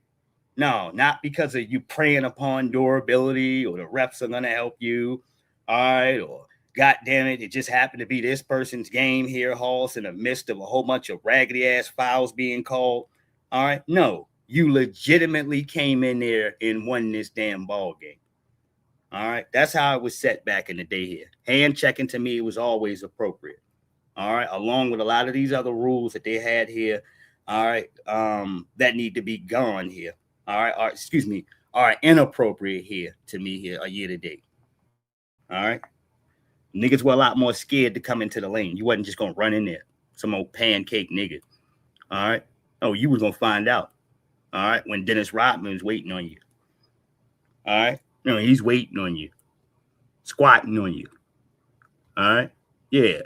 No, not because of you preying upon durability or the refs are gonna help you. All right, or God damn it, it just happened to be this person's game here, Halls, in the midst of a whole bunch of raggedy ass fouls being called. All right. No, you legitimately came in there and won this damn ball game. All right. That's how it was set back in the day here. Hand checking to me was always appropriate. All right. Along with a lot of these other rules that they had here. All right. That need to be gone here. All right. Are inappropriate here to me here a year to date. All right. Niggas were a lot more scared to come into the lane. You wasn't just gonna run in there, some old pancake nigga. All right. Oh, you was gonna find out. All right, when Dennis Rodman was waiting on you. All right. No, he's waiting on you, squatting on you. All right. Yeah.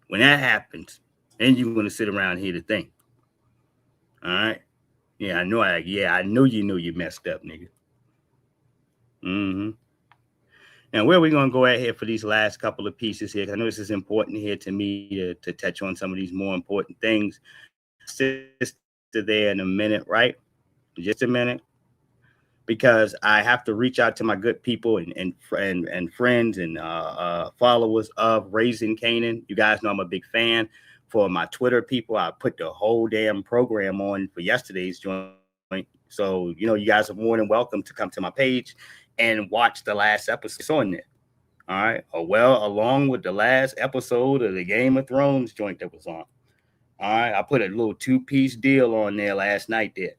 When that happens, then you're gonna sit around here to think. All right. Yeah, I know. I know you know you messed up, nigga. Mm-hmm. Now, where are we gonna go at here for these last couple of pieces here? I know this is important here to me to touch on some of these more important things. Sister there in a minute, right? Just a minute. Because I have to reach out to my good people and friends and followers of Raising Canaan. You guys know I'm a big fan. For my Twitter people, I put the whole damn program on for yesterday's joint. So, you know, you guys are more than welcome to come to my page and watch the last episode on there. All right. Well, along with the last episode of the Game of Thrones joint that was on. All right. I put a little 2-piece deal on there last night there.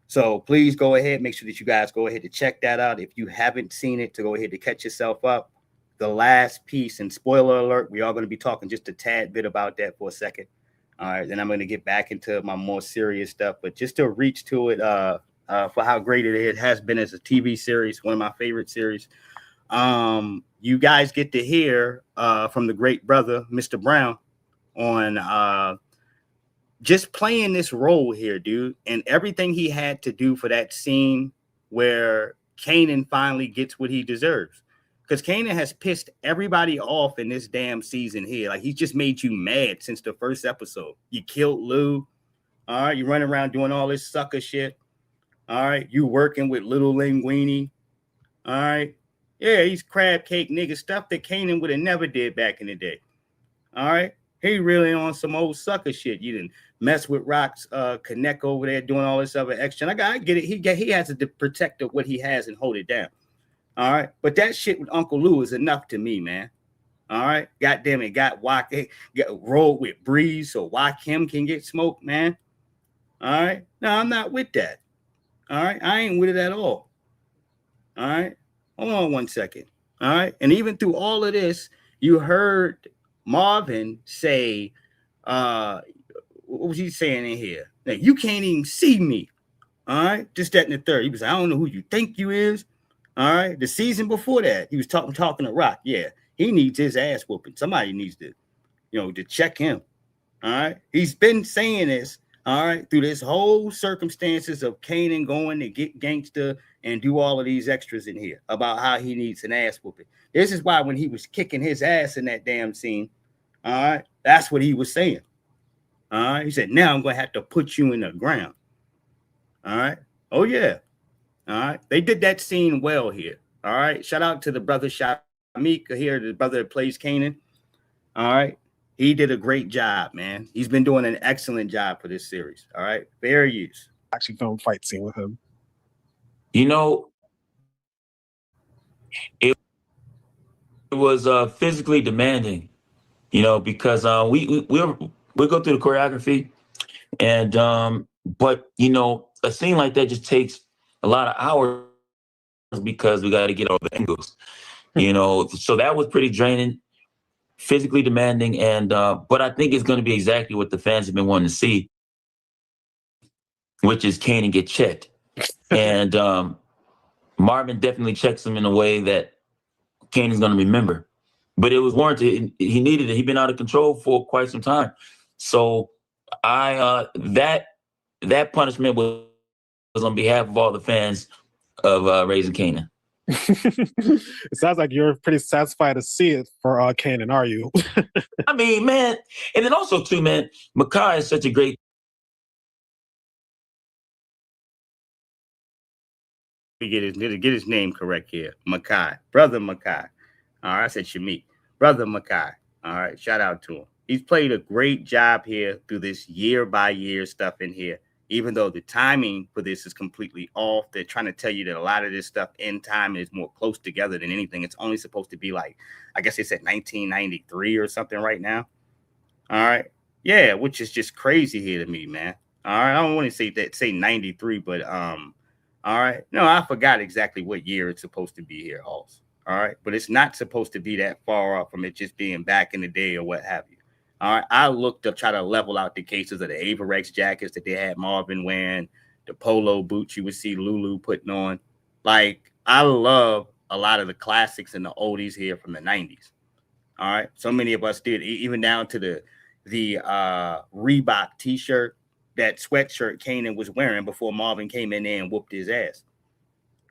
So please go ahead. Make sure that you guys go ahead to check that out. If you haven't seen it, to go ahead to catch yourself up. The last piece, and spoiler alert, we are going to be talking just a tad bit about that for a second. All right. Then I'm going to get back into my more serious stuff. But just to reach to it for how great it has been as a TV series, one of my favorite series. You guys get to hear from the great brother, Mr. Brown, on just playing this role here, dude, and everything he had to do for that scene where Kanan finally gets what he deserves. Because Kanan has pissed everybody off in this damn season here. Like, he's just made you mad since the first episode. You killed Lou. All right. You running around doing all this sucker shit. All right. You working with little Linguini. All right. Yeah, he's crab cake nigga stuff that Kanan would have never did back in the day. All right. He really on some old sucker shit. You didn't mess with Rock's connect over there doing all this other extra. And I get it. He has to protect what he has and hold it down. All right. But that shit with Uncle Lou is enough to me, man. All right. God damn it. Got rolled with Breeze so Him can get smoked, man. All right. No, I'm not with that. All right. I ain't with it at all. All right. Hold on one second. All right. And even through all of this, you heard Marvin say, what was he saying in here? Like, you can't even see me. All right. Just that and the third. He was like, I don't know who you think you is. All right. The season before that, he was talking to Rock. Yeah. He needs his ass whooping. Somebody needs to, to check him. All right. He's been saying this. All right. Through this whole circumstances of Kanan going to get gangster and do all of these extras in here about how he needs an ass whooping. This is why when he was kicking his ass in that damn scene, all right, that's what he was saying. All right. He said, now I'm going to have to put you in the ground. All right. Oh, yeah. All right. They did that scene well here. All right. Shout out to the brother Shamik here, the brother that plays Kanan. All right. He did a great job, man. He's been doing an excellent job for this series. All right. Fair use. Actually filmed fight scene with him. You know, it was physically demanding, because we go through the choreography and but a scene like that just takes a lot of hours because we got to get all the angles, so that was pretty draining, physically demanding, and but I think it's going to be exactly what the fans have been wanting to see, which is Kanan get checked. And Marvin definitely checks him in a way that Kanan's going to remember. But it was warranted. He needed it. He'd been out of control for quite some time. So that punishment was on behalf of all the fans of Raising Kanan. It sounds like you're pretty satisfied to see it for Kanan, are you? I mean, man, and then also too, man, Makai is such a great. Get his name correct here. Makai. Brother Makai. All right, I said Shamik. Brother Makai. All right, shout out to him. He's played a great job here through this year-by-year stuff in here, even though the timing for this is completely off. They're trying to tell you that a lot of this stuff in time is more close together than anything. It's only supposed to be like, I guess they said 1993 or something right now. All right. Yeah, which is just crazy here to me, man. All right. I don't want to say 93, but all right. No, I forgot exactly what year it's supposed to be here also. All right. But it's not supposed to be that far off from it just being back in the day or what have you. All right. I looked up, try to level out the cases of the Averex jackets that they had Marvin wearing, the polo boots you would see Lulu putting on. Like, I love a lot of the classics and the oldies here from the 90s. All right. So many of us did, even down to the Reebok t-shirt, that sweatshirt Kanan was wearing before Marvin came in there and whooped his ass.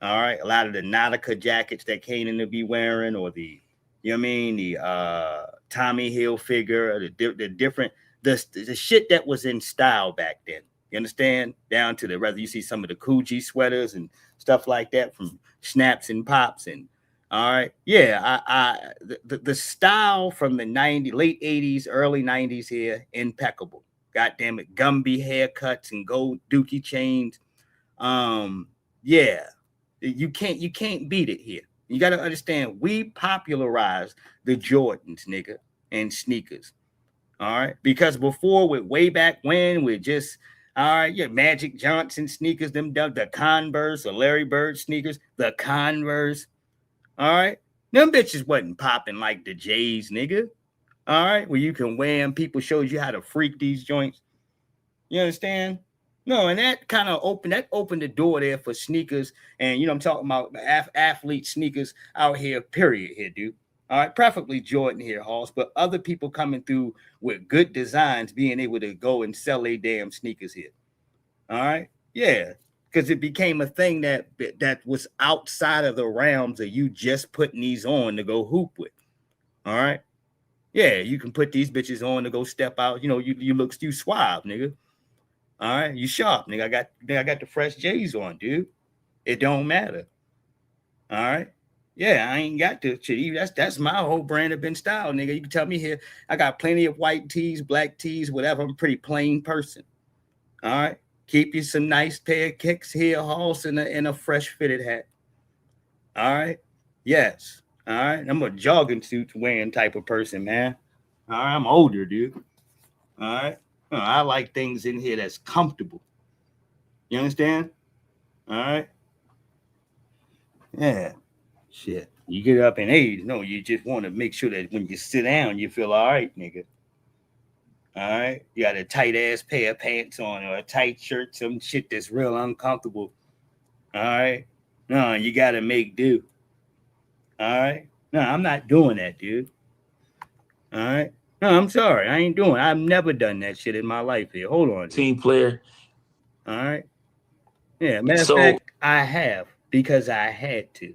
All right. A lot of the Nautica jackets that Kanan would be wearing, or the, you know what I mean, the Tommy Hilfiger, the different, the shit that was in style back then. You understand? Down to the, whether you see some of the Coogee sweaters and stuff like that from Snaps and Pops. And all right. Yeah. The style from the 90s, late 80s, early 90s here, impeccable. God damn it. Gumby haircuts and gold dookie chains. Yeah. You can't beat it here. You got to understand, we popularized the Jordans, nigga, and sneakers. All right. Because before, with way back when, with just, all right, yeah, Magic Johnson sneakers, the Converse or Larry Bird sneakers, the Converse. All right. Them bitches wasn't popping like the J's, nigga. All right. Where you can wear them. People showed you how to freak these joints. You understand? No, and that kind of opened the door there for sneakers. And, you know, I'm talking about athlete sneakers out here, period, here, dude. All right, preferably Jordan here, Hoss, but other people coming through with good designs being able to go and sell their damn sneakers here. All right, yeah, because it became a thing that was outside of the realms of you just putting these on to go hoop with. All right, yeah, you can put these bitches on to go step out. You know, you suave, nigga. All right, you sharp, nigga. I got the fresh J's on, dude. It don't matter. All right. Yeah, I ain't got to. That's my whole brand of Ben style, nigga. You can tell me here, I got plenty of white tees, black tees, whatever. I'm a pretty plain person. All right. Keep you some nice pair of kicks here, Hoss, and a fresh fitted hat. All right. Yes. All right. I'm a jogging suit wearing type of person, man. All right. I'm older, dude. All right. I like things in here that's comfortable. You understand? All right. Yeah. Shit. You get up in age. No, you just want to make sure that when you sit down, you feel all right, nigga. All right. You got a tight ass pair of pants on or a tight shirt, some shit that's real uncomfortable. All right. No, you got to make do. All right. No, I'm not doing that, dude. All right. No, I'm sorry. I ain't doing it. I've never done that shit in my life here. Hold on. Team player. All right. Yeah. Matter of fact, I have because I had to.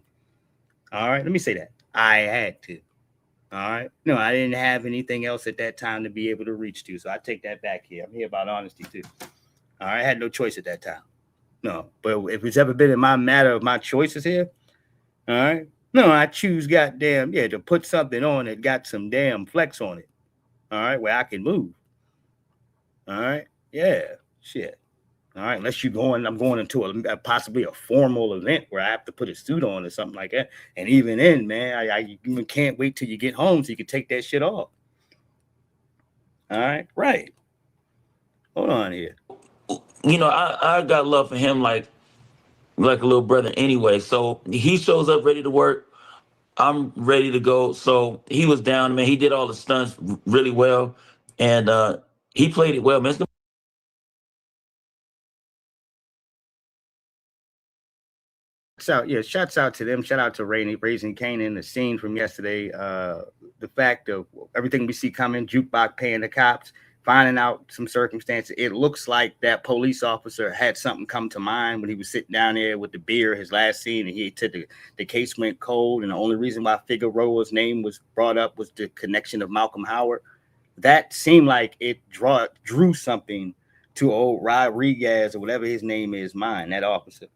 All right. Let me say that. I had to. All right. No, I didn't have anything else at that time to be able to reach to. So I take that back here. I'm here about honesty too. All right. I had no choice at that time. No. But if it's ever been in my matter of my choices here, all right. No, I choose to put something on that got some damn flex on it. All right, where I can move. All right. Yeah. Shit. All right. Unless I'm going into a possibly a formal event where I have to put a suit on or something like that. And even then, man, I even can't wait till you get home so you can take that shit off. All right. Right. Hold on here. You know, I got love for him like a little brother anyway. So he shows up ready to work. I'm ready to go. So he was down, man. He did all the stunts really well. And he played it well, man. Shouts out to them. Shout out to Raising Canaan, the scene from yesterday. The fact of everything we see coming, Jukebox paying the cops, finding out some circumstances. It looks like that police officer had something come to mind when he was sitting down there with the beer, his last scene, and he took the case went cold. And the only reason why Figueroa's name was brought up was the connection of Malcolm Howard. That seemed like it drew something to old Rodriguez or whatever his name is, mine, that officer.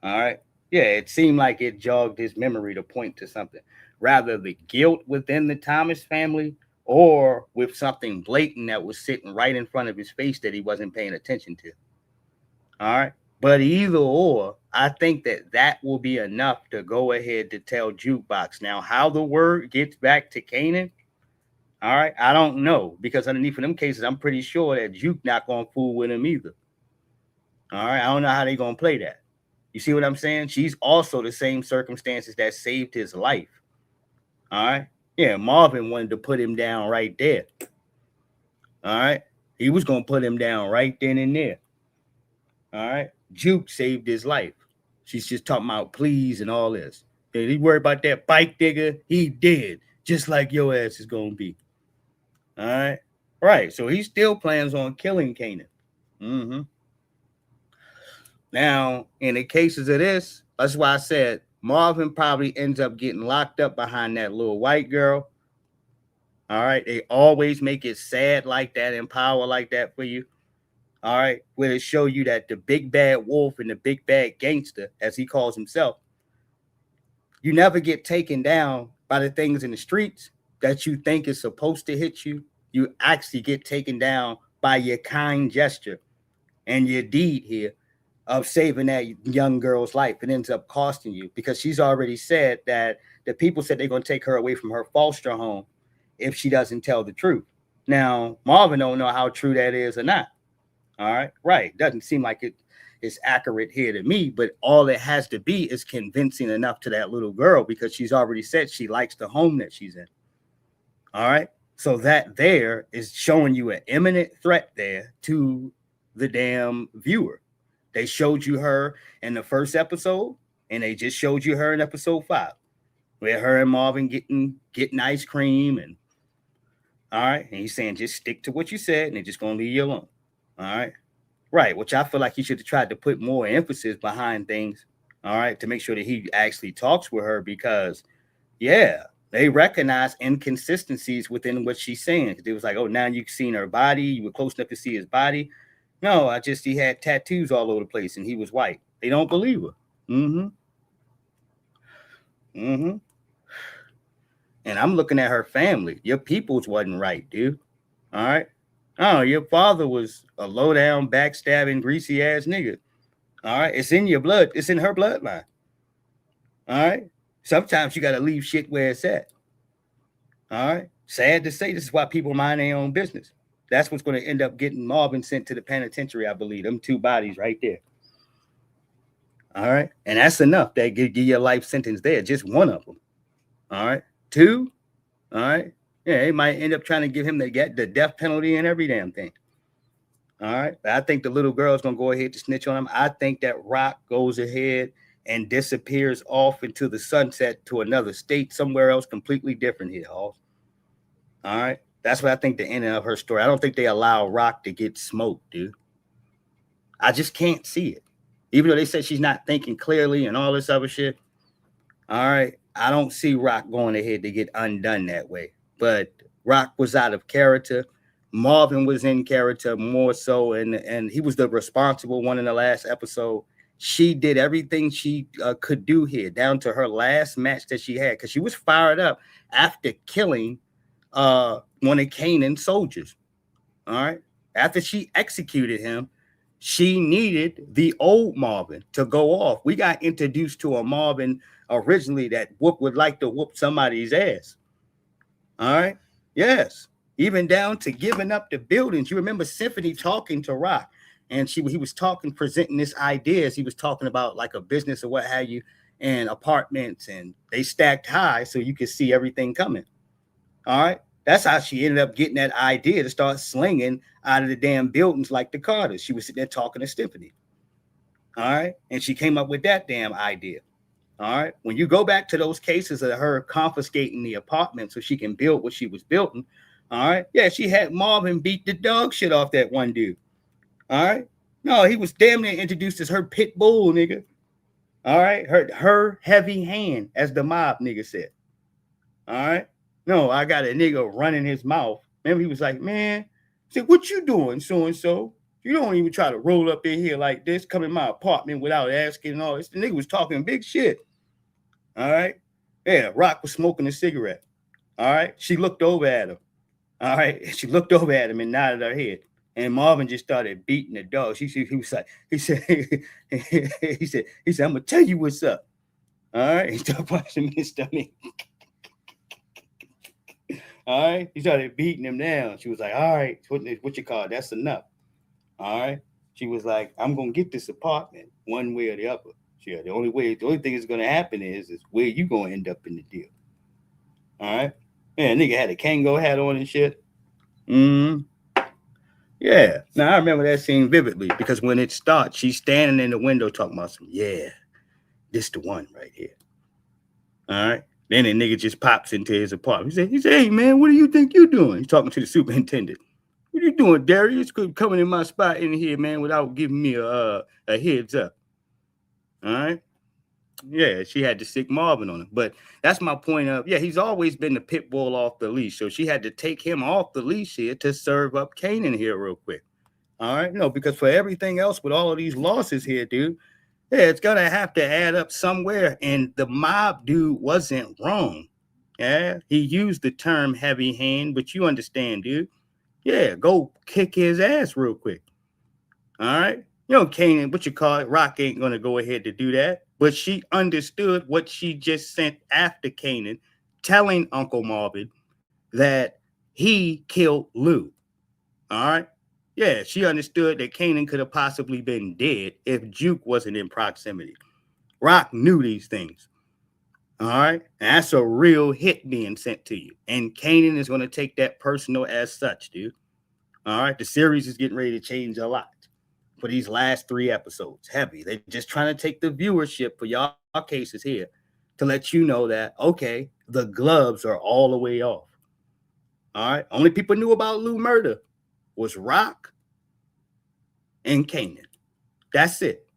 All right. Yeah, it seemed like it jogged his memory to point to something. Rather the guilt within the Thomas family or with something blatant that was sitting right in front of his face that he wasn't paying attention to. All right. But either or, I think that will be enough to go ahead to tell Jukebox. Now, how the word gets back to Canaan, all right, I don't know. Because underneath of them cases, I'm pretty sure that Juke not going to fool with him either. All right. I don't know how they're going to play that. You see what I'm saying? She's also the same circumstances that saved his life. All right. Yeah, Marvin wanted to put him down right there. All right. He was going to put him down right then and there. All right. Juke saved his life. She's just talking about please and all this. Did he worry about that bike digger? He did. Just like your ass is going to be. All right. Right. So he still plans on killing Kanan. Mm-hmm. Now, in the cases of this, that's why I said Marvin probably ends up getting locked up behind that little white girl. All right. They always make it sad like that and power like that for you. All right. Where they show you that the big bad wolf and the big bad gangster, as he calls himself, you never get taken down by the things in the streets that you think is supposed to hit you. You actually get taken down by your kind gesture and your deed here of saving that young girl's life. It ends up costing you because she's already said that the people said they're going to take her away from her foster home if she doesn't tell the truth. Now, Marvin don't know how true that is or not. All right. Right. Doesn't seem like it is accurate here to me, but all it has to be is convincing enough to that little girl because she's already said she likes the home that she's in. All right. So that there is showing you an imminent threat there to the damn viewer. They showed you her in the first episode, and they just showed you her in episode 5, where her and Marvin getting ice cream, and all right, and he's saying just stick to what you said, and they're just gonna leave you alone. All right, right, which I feel like he should have tried to put more emphasis behind things. All right, to make sure that he actually talks with her because, yeah, they recognize inconsistencies within what she's saying. It was like, oh, now you've seen her body, you were close enough to see his body. No, he had tattoos all over the place and he was white. They don't believe her. Mm-hmm. Mm-hmm. And I'm looking at her family. Your peoples wasn't right, dude. All right. Oh, your father was a low down, backstabbing, greasy ass nigga. All right. It's in your blood. It's in her bloodline. All right. Sometimes you got to leave shit where it's at. All right. Sad to say, this is why people mind their own business. That's what's going to end up getting Marvin sent to the penitentiary, I believe. Them 2 bodies right there. All right. And that's enough. They give you a life sentence there. Just one of them. All right. 2. All right. Yeah, they might end up trying to give him the death penalty and every damn thing. All right. But I think the little girl's going to go ahead to snitch on him. I think that Rock goes ahead and disappears off into the sunset to another state, somewhere else completely different here, Halls. All right. That's what I think the ending of her story. I don't think they allow Rock to get smoked, dude. I just can't see it. Even though they said she's not thinking clearly and all this other shit. All right. I don't see Rock going ahead to get undone that way. But Rock was out of character. Marvin was in character more so. And he was the responsible one in the last episode. She did everything she could do here, down to her last match that she had. Because she was fired up after killing one of Kanan's soldiers. All right. After she executed him, she needed the old Marvin to go off. We got introduced to a Marvin originally that would like to whoop somebody's ass. All right. Yes. Even down to giving up the buildings. You remember Symphony talking to Rock, and he was talking, presenting this ideas. He was talking about like a business or what have you, and apartments, and they stacked high so you could see everything coming. All right. That's how she ended up getting that idea to start slinging out of the damn buildings like the Carters. She was sitting there talking to Symphony. All right. And she came up with that damn idea. All right. When you go back to those cases of her confiscating the apartment so she can build what she was building. All right. Yeah. She had Marvin beat the dog shit off that one dude. All right. No, he was damn near introduced as her pit bull, nigga. All right. Her heavy hand, as the mob nigga said. All right. No, I got a nigga running his mouth. Remember, he was like, man, said, what you doing, so-and-so? You don't even try to roll up in here like this, come in my apartment without asking and all this. The nigga was talking big shit. All right. Yeah, Rock was smoking a cigarette. All right. She looked over at him. All right. She looked over at him and nodded her head. And Marvin just started beating the dog. He said, I'm gonna tell you what's up. All right. He started punching his stomach. All right. He started beating him down. She was like, all right, what you call it? That's enough. All right. She was like, I'm going to get this apartment one way or the other. The only thing that's going to happen is where you going to end up in the deal. All right. Yeah, nigga had a Kango hat on and shit. Yeah. Now I remember that scene vividly because when it starts, she's standing in the window talking about some, yeah, this the one right here. All right. Then the nigga just pops into his apartment. He said, hey man, what do you think you doing? He's talking to the superintendent. What are you doing, Darius? Coming in my spot in here, man, without giving me a heads up. All right. Yeah, she had to stick Marvin on him. But that's my point of, yeah, he's always been the pit bull off the leash. So she had to take him off the leash here to serve up Kanan here real quick. All right. No, because for everything else with all of these losses here, dude, yeah, it's going to have to add up somewhere. And the mob dude wasn't wrong. Yeah, he used the term heavy hand, but you understand, dude. Yeah, go kick his ass real quick. All right. You know, Kanan, what you call it, Rock ain't going to go ahead to do that. But she understood what she just sent after Kanan, telling Uncle Marvin that he killed Lou. All right. Yeah, she understood that Kanan could have possibly been dead if Juke wasn't in proximity. Rock knew these things. All right. And that's a real hit being sent to you. And Kanan is going to take that personal as such, dude. All right. The series is getting ready to change a lot for these last 3 episodes. Heavy. They're just trying to take the viewership for y'all cases here to let you know that, okay, the gloves are all the way off. All right. Only people knew about Lou murder was Rock and Kanan. That's it.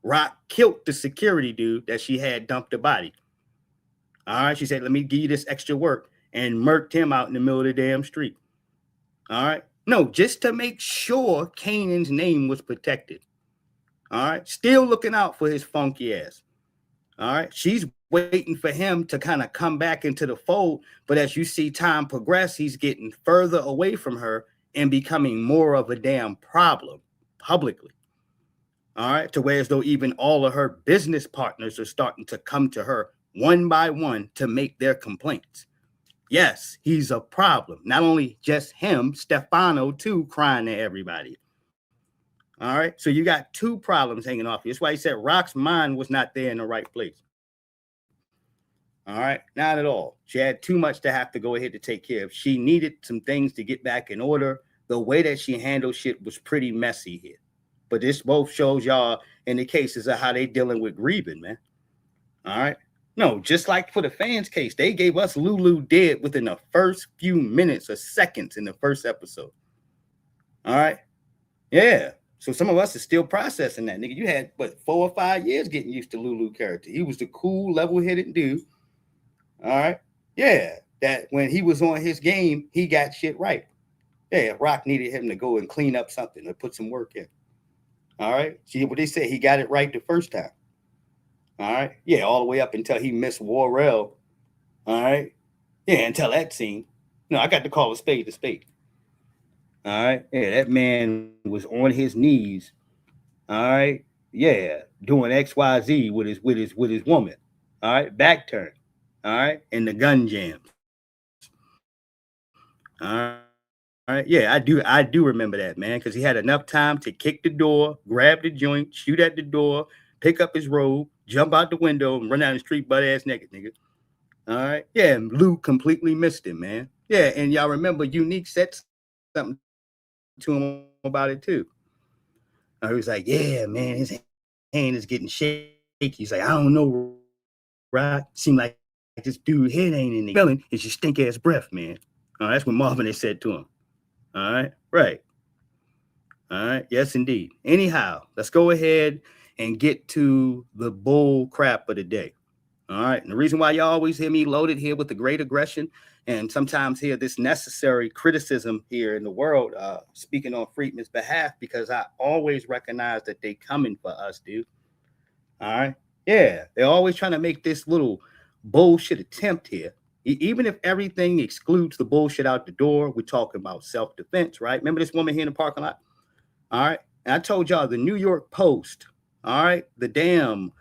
Rock killed the security dude that she had dumped the body. All right. She said, let me give you this extra work, and murked him out in the middle of the damn street. All right. No, just to make sure Kanan's name was protected. All right. Still looking out for his funky ass. All right. She's waiting for him to kind of come back into the fold. But as you see time progress, he's getting further away from her and becoming more of a damn problem publicly. All right. To where as though even all of her business partners are starting to come to her one by one to make their complaints. Yes, he's a problem. Not only just him, Stefano too, crying to everybody. All right. So you got 2 problems hanging off you. That's why he said Rock's mind was not there in the right place. All right. Not at all. She had too much to have to go ahead to take care of. She needed some things to get back in order. The way that she handled shit was pretty messy here. But this both shows y'all in the cases of how they dealing with grieving, man. All right. No, just like for the fans case, they gave us Lulu dead within the first few minutes or seconds in the first episode. All right. Yeah. So some of us are still processing that, nigga. You had, 4 or 5 years getting used to Lulu character. He was the cool, level-headed dude. All right. Yeah. That when he was on his game, he got shit right. Yeah. Rock needed him to go and clean up something or put some work in. All right. See what they said? He got it right the first time. All right. Yeah. All the way up until he missed Warrell. All right. Yeah. Until that scene. No, I got to call a spade a spade. All right. Yeah. That man was on his knees. All right. Yeah. Doing XYZ with his woman. All right. Back turn. All right. And the gun jams. All right. Yeah, I do remember that, man, because he had enough time to kick the door, grab the joint, shoot at the door, pick up his robe, jump out the window, and run down the street butt ass naked, nigga. All right. Yeah, and Lou completely missed him, man. Yeah, and y'all remember Unique said something to him about it too. He was like, yeah, man, his hand is getting shaky. He's like, I don't know, right? Seemed like this dude head ain't in the feeling. It's your stink ass breath, man. That's what Marvin had said to him. All right. Right. All right. Yes, indeed. Anyhow, let's go ahead and get to the bull crap of the day. All right. And the reason why y'all always hear me loaded here with the great aggression and sometimes hear this necessary criticism here in the world, speaking on Friedman's behalf, because I always recognize that they coming for us, dude. All right. Yeah. They're always trying to make this little bullshit attempt here. Even if everything excludes the bullshit out the door, we're talking about self-defense, right? Remember this woman here in the parking lot? All right. And I told y'all the New York Post, all right, the damn,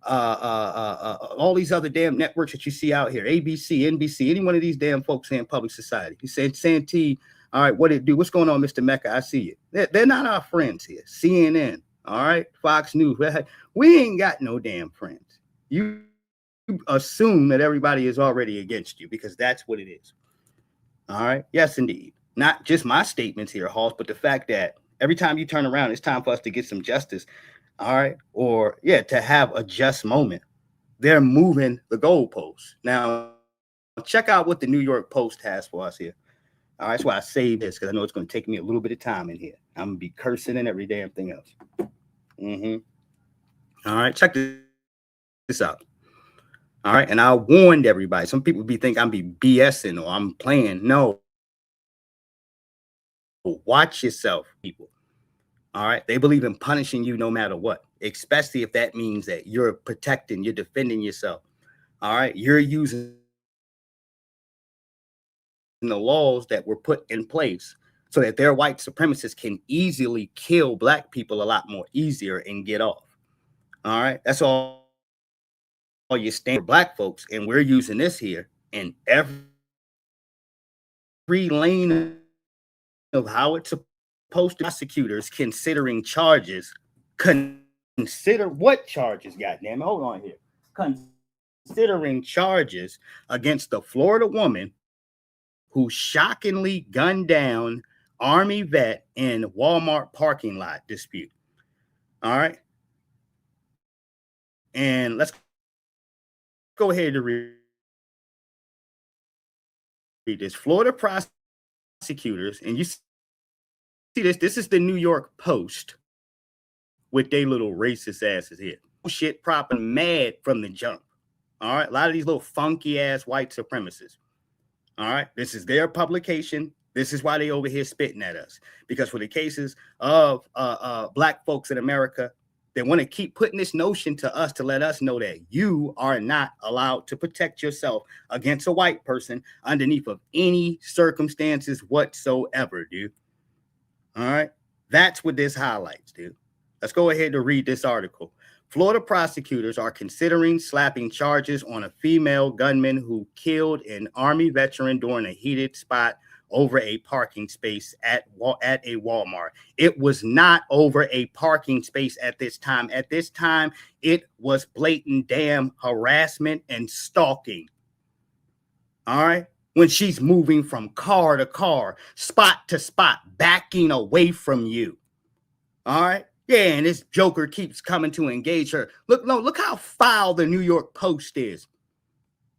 all these other damn networks that you see out here, ABC, NBC, any one of these damn folks here in public society. He said, Santee, all right, what it do? What's going on, Mr. Mecca? I see you. They're not our friends here. CNN, all right, Fox News. We ain't got no damn friends. You assume that everybody is already against you, because that's what it is. All right. Yes, indeed. Not just my statements here, Halls, but the fact that every time you turn around, it's time for us to get some justice. All right. Or, yeah, to have a just moment. They're moving the goalposts. Now, check out what the New York Post has for us here. All right. That's why I saved this, because I know it's going to take me a little bit of time in here. I'm going to be cursing and every damn thing else. All right. Check this out. All right. And I warned everybody. Some people think I'm be BSing or I'm playing. No. Watch yourself, people. All right. They believe in punishing you no matter what, especially if that means that you're protecting, you're defending yourself. All right. You're using the laws that were put in place so that their white supremacists can easily kill black people a lot more easier and get off. All right. That's all you stand for black folks. And we're using this here in every lane of how it's supposed to. Prosecutors considering charges. Consider what charges, goddamn. Hold on here. Considering charges against the Florida woman who shockingly gunned down Army vet in Walmart parking lot dispute. All right. And let's go ahead and read this. Florida prosecutors, and you see this is the New York Post with their little racist asses here. Shit, proper mad from the jump. All right. A lot of these little funky ass white supremacists. All right. This is their publication. This is why they over here spitting at us, because for the cases of black folks in America, they want to keep putting this notion to us to let us know that you are not allowed to protect yourself against a white person underneath of any circumstances whatsoever, dude. All right. That's what this highlights, dude. Let's go ahead and read this article. Florida prosecutors are considering slapping charges on a female gunman who killed an Army veteran during a heated spot over a parking space at a Walmart. It was not over a parking space at this time. At this time, it was blatant damn harassment and stalking. All right. When she's moving from car to car, spot to spot, backing away from you. All right. Yeah, and this joker keeps coming to engage her. Look how foul the New York Post is.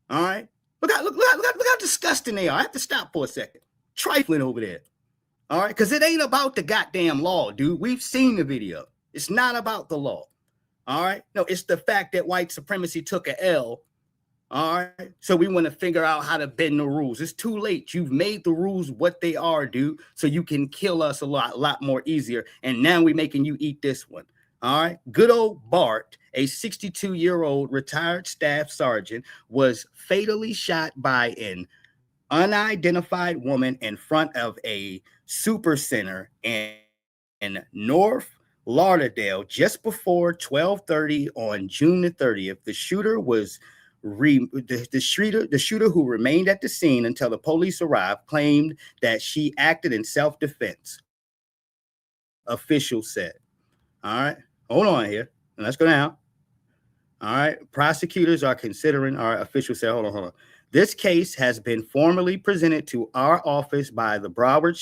All right. Look how disgusting they are. I have to stop for a second. Trifling over there. All right. Because it ain't about the goddamn law, dude. We've seen the video. It's not about the law. All right. No, it's the fact that white supremacy took a L. All right. So we want to figure out how to bend the rules. It's too late. You've made the rules what they are, dude. So you can kill us a lot more easier. And now we're making you eat this one. All right. Good old Bart, a 62-year-old retired staff sergeant, was fatally shot by an unidentified woman in front of a super center in North Lauderdale just before 12:30 on June the 30th. The shooter was the shooter who remained at the scene until the police arrived claimed that she acted in self-defense. Officials said. All right, hold on here. Let's go down. All right, prosecutors are considering. Our officials said, hold on. This case has been formally presented to our office by the Broward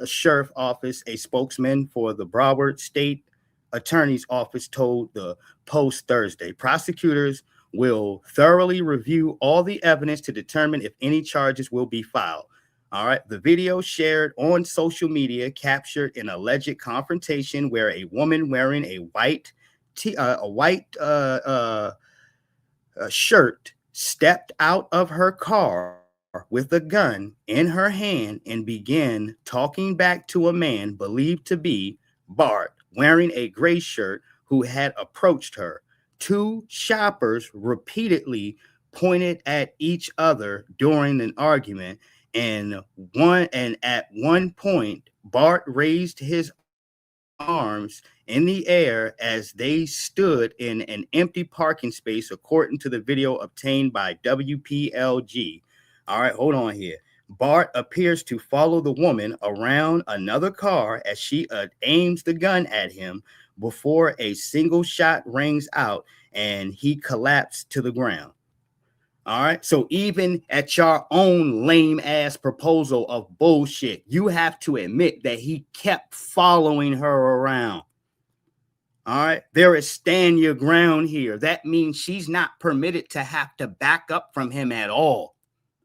Sheriff Office. A spokesman for the Broward State Attorney's Office told the Post Thursday. Prosecutors will thoroughly review all the evidence to determine if any charges will be filed. All right. The video shared on social media captured an alleged confrontation where a woman wearing a white shirt stepped out of her car with a gun in her hand and began talking back to a man believed to be Bart wearing a gray shirt who had approached her. Two shoppers repeatedly pointed at each other during an argument, and at one point, Bart raised his arms in the air as they stood in an empty parking space, according to the video obtained by WPLG. All right, hold on here. Bart appears to follow the woman around another car as she aims the gun at him, before a single shot rings out and he collapsed to the ground. All right. So even at your own lame ass proposal of bullshit, you have to admit that he kept following her around. All right. There is stand your ground here. That means she's not permitted to have to back up from him at all.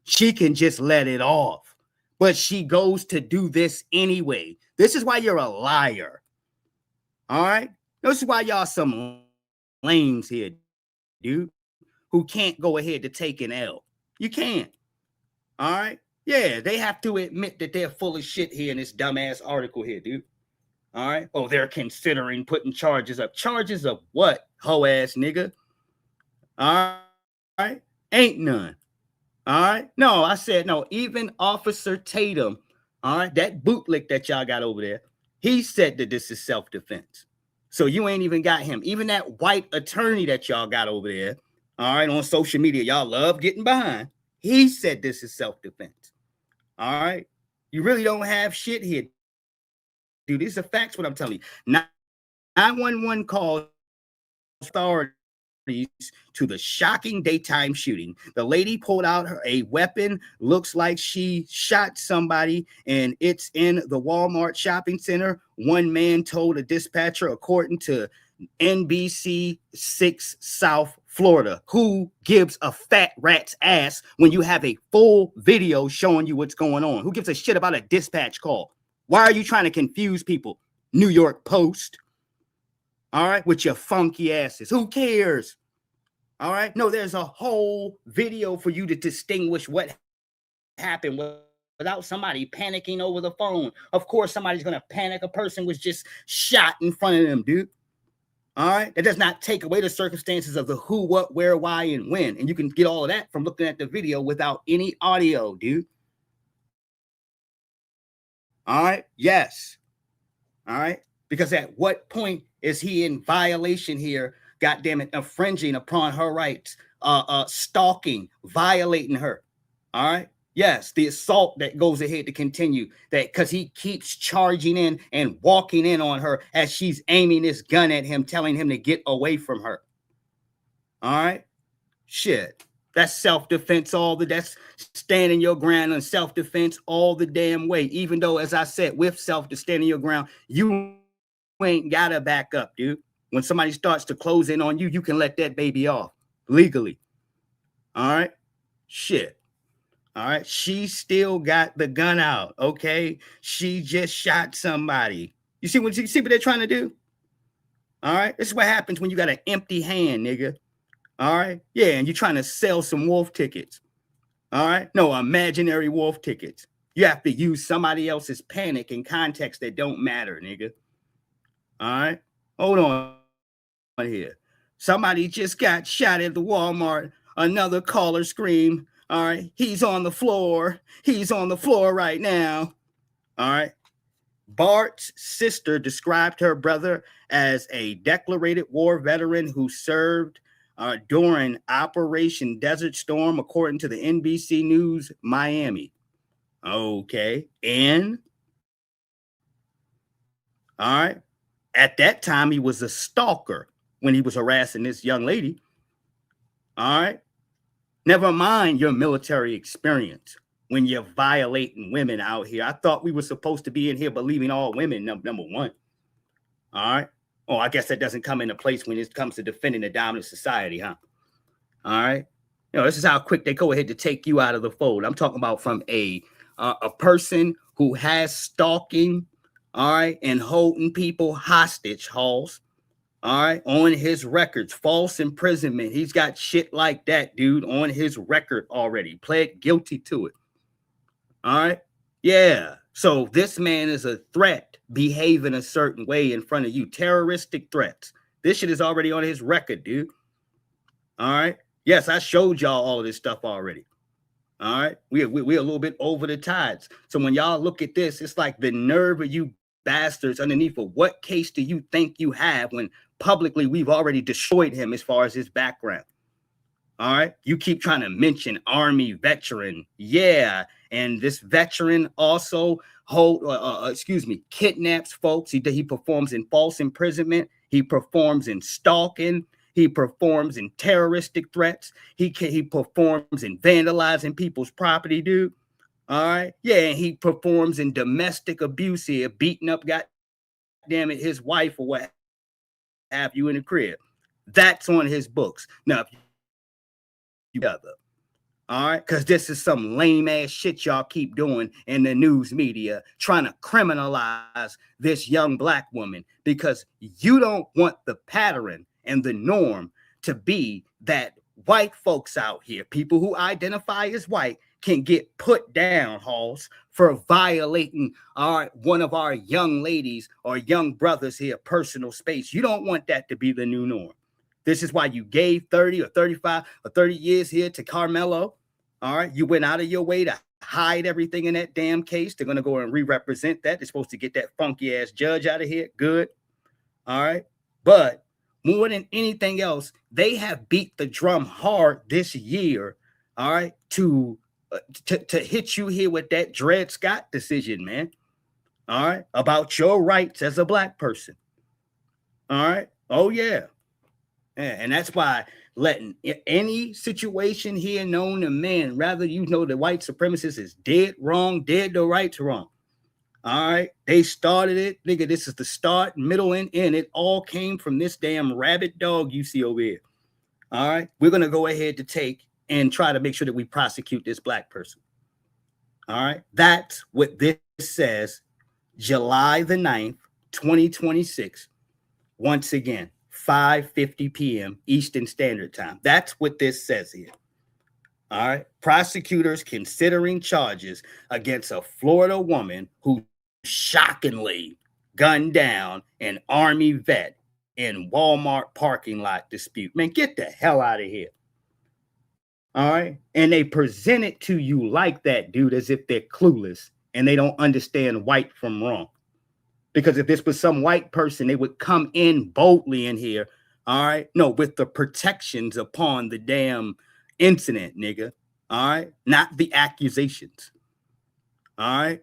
She can just let it off. But she goes to do this anyway. This is why you're a liar. All right. This is why y'all some lames here, dude, who can't go ahead to take an L. You can't. All right. Yeah, they have to admit that they're full of shit here in this dumbass article here, dude. All right. Oh, they're considering putting charges up. Charges of what, hoe ass nigga? All right. Ain't none. All right. No, I said no. Even Officer Tatum, all right, that bootlick that y'all got over there, he said that this is self-defense. So you ain't even got him. Even that white attorney that y'all got over there, all right, on social media, y'all love getting behind. He said this is self-defense. All right. You really don't have shit here. Dude, these are facts, what I'm telling you. 911 calls authorities to the shocking daytime shooting. The lady pulled out a weapon, looks like she shot somebody, and it's in the Walmart shopping center. One man told a dispatcher, according to NBC 6 South Florida. Who gives a fat rat's ass when you have a full video showing you what's going on? Who gives a shit about a dispatch call? Why are you trying to confuse people? New York Post. All right, with your funky asses. Who cares? All right. No, there's a whole video for you to distinguish what happened without somebody panicking over the phone. Of course, somebody's going to panic. A person was just shot in front of them, dude. All right. That does not take away the circumstances of the who, what, where, why, and when. And you can get all of that from looking at the video without any audio, dude. All right. Yes. All right. Because at what point is he in violation here? God damn it, infringing upon her rights, stalking, violating her. All right. Yes, the assault that goes ahead to continue, that because he keeps charging in and walking in on her as she's aiming this gun at him, telling him to get away from her. All right. Shit. That's self-defense, that's standing your ground on self-defense all the damn way. Even though, as I said, with standing your ground, you ain't gotta back up, dude. When somebody starts to close in on you, you can let that baby off legally. All right. Shit. All right. She still got the gun out. Okay. She just shot somebody. You see what they're trying to do? All right. This is what happens when you got an empty hand, nigga. All right. Yeah. And you're trying to sell some wolf tickets. All right. No, imaginary wolf tickets. You have to use somebody else's panic in context that don't matter, nigga. All right. Hold on here. Somebody just got shot at the Walmart. Another caller screamed. All right. He's on the floor. He's on the floor right now. All right. Bart's sister described her brother as a declared war veteran who served during Operation Desert Storm, according to the NBC News Miami. Okay. And all right. At that time, he was a stalker when he was harassing this young lady. All right. Never mind your military experience when you're violating women out here. I thought we were supposed to be in here believing all women, number one. All right. Oh, I guess that doesn't come into place when it comes to defending the dominant society, huh? All right. You know, this is how quick they go ahead to take you out of the fold. I'm talking about from a person who has stalking, all right, and holding people hostage, Halls, all right, on his records, false imprisonment. He's got shit like that, dude, on his record already. Pled guilty to it. All right. Yeah. So this man is a threat, behaving a certain way in front of you. Terroristic threats. This shit is already on his record, dude. All right. Yes, I showed y'all all of this stuff already. All right. We're a little bit over the tides. So when y'all look at this, it's like the nerve of you bastards underneath. Of what case do you think you have when publicly we've already destroyed him as far as his background? All right. You keep trying to mention Army veteran. Yeah. And this veteran also kidnaps folks. He performs in false imprisonment He performs in stalking. He performs in terroristic threats. He performs in vandalizing people's property, dude. All right. Yeah, and he performs in domestic abuse here, beating up, goddamn it, his wife or what have you in the crib. That's on his books. Now, if you other. All right, because this is some lame ass shit y'all keep doing in the news media, trying to criminalize this young black woman because you don't want the pattern and the norm to be that white folks out here, people who identify as white, can get put down, Halls, for violating one of our young ladies or young brothers here personal space. You don't want that to be the new norm. This is why you gave 30 or 35 or 30 years here to Carmelo. All right. You went out of your way to hide everything in that damn case. They're going to go and re-represent that. They're supposed to get that funky ass judge out of here. Good. All right. But more than anything else, they have beat the drum hard this year. All right. To hit you here with that Dred Scott decision, man. All right. About your rights as a black person. All right. Oh, yeah. And that's why letting any situation here known to men, rather you know the white supremacist is dead wrong, dead to rights wrong. All right. They started it. Nigga, this is the start, middle, and end. It all came from this damn rabid dog you see over here. All right. We're going to go ahead to take and try to make sure that we prosecute this black person. All right. That's what this says. July the 9th, 2026. Once again. 5:50 p.m. Eastern Standard Time. That's what this says here. All right. Prosecutors considering charges against a Florida woman who shockingly gunned down an Army vet in Walmart parking lot dispute. Man, get the hell out of here. All right. And they present it to you like that, dude, as if they're clueless and they don't understand white from wrong. Because if this was some white person, they would come in boldly in here. All right. No, with the protections upon the damn incident, nigga. All right. Not the accusations. All right.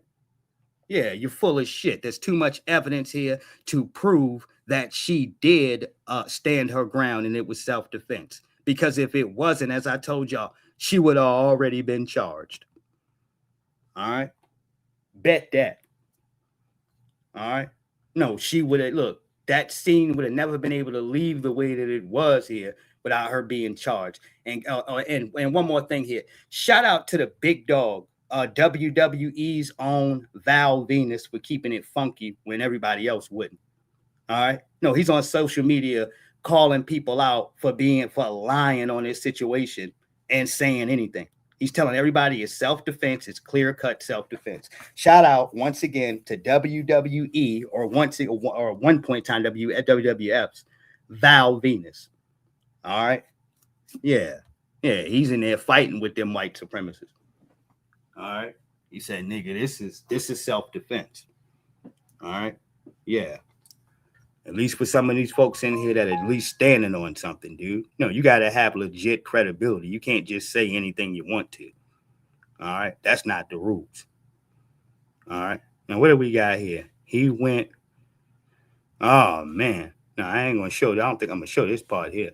Yeah, you're full of shit. There's too much evidence here to prove that she did stand her ground and it was self-defense. Because if it wasn't, as I told y'all, she would have already been charged. All right. Bet that. All right. No, she would have, look, that scene would have never been able to leave the way that it was here without her being charged. And one more thing here. Shout out to the big dog, WWE's own Val Venus, for keeping it funky when everybody else wouldn't. All right. No, he's on social media calling people out for lying on this situation and saying anything. He's telling everybody it's self-defense. It's clear-cut self-defense. Shout out once again to WWE or one point in time WWF's Val Venus. All right. Yeah. Yeah. He's in there fighting with them white supremacists. All right. He said, nigga, this is self-defense. All right. Yeah. At least for some of these folks in here that are at least standing on something, dude. No, you got to have legit credibility. You can't just say anything you want to. All right. That's not the rules. All right. Now, what do we got here? He went. Oh, man. No, I ain't going to show. I don't think I'm going to show this part here.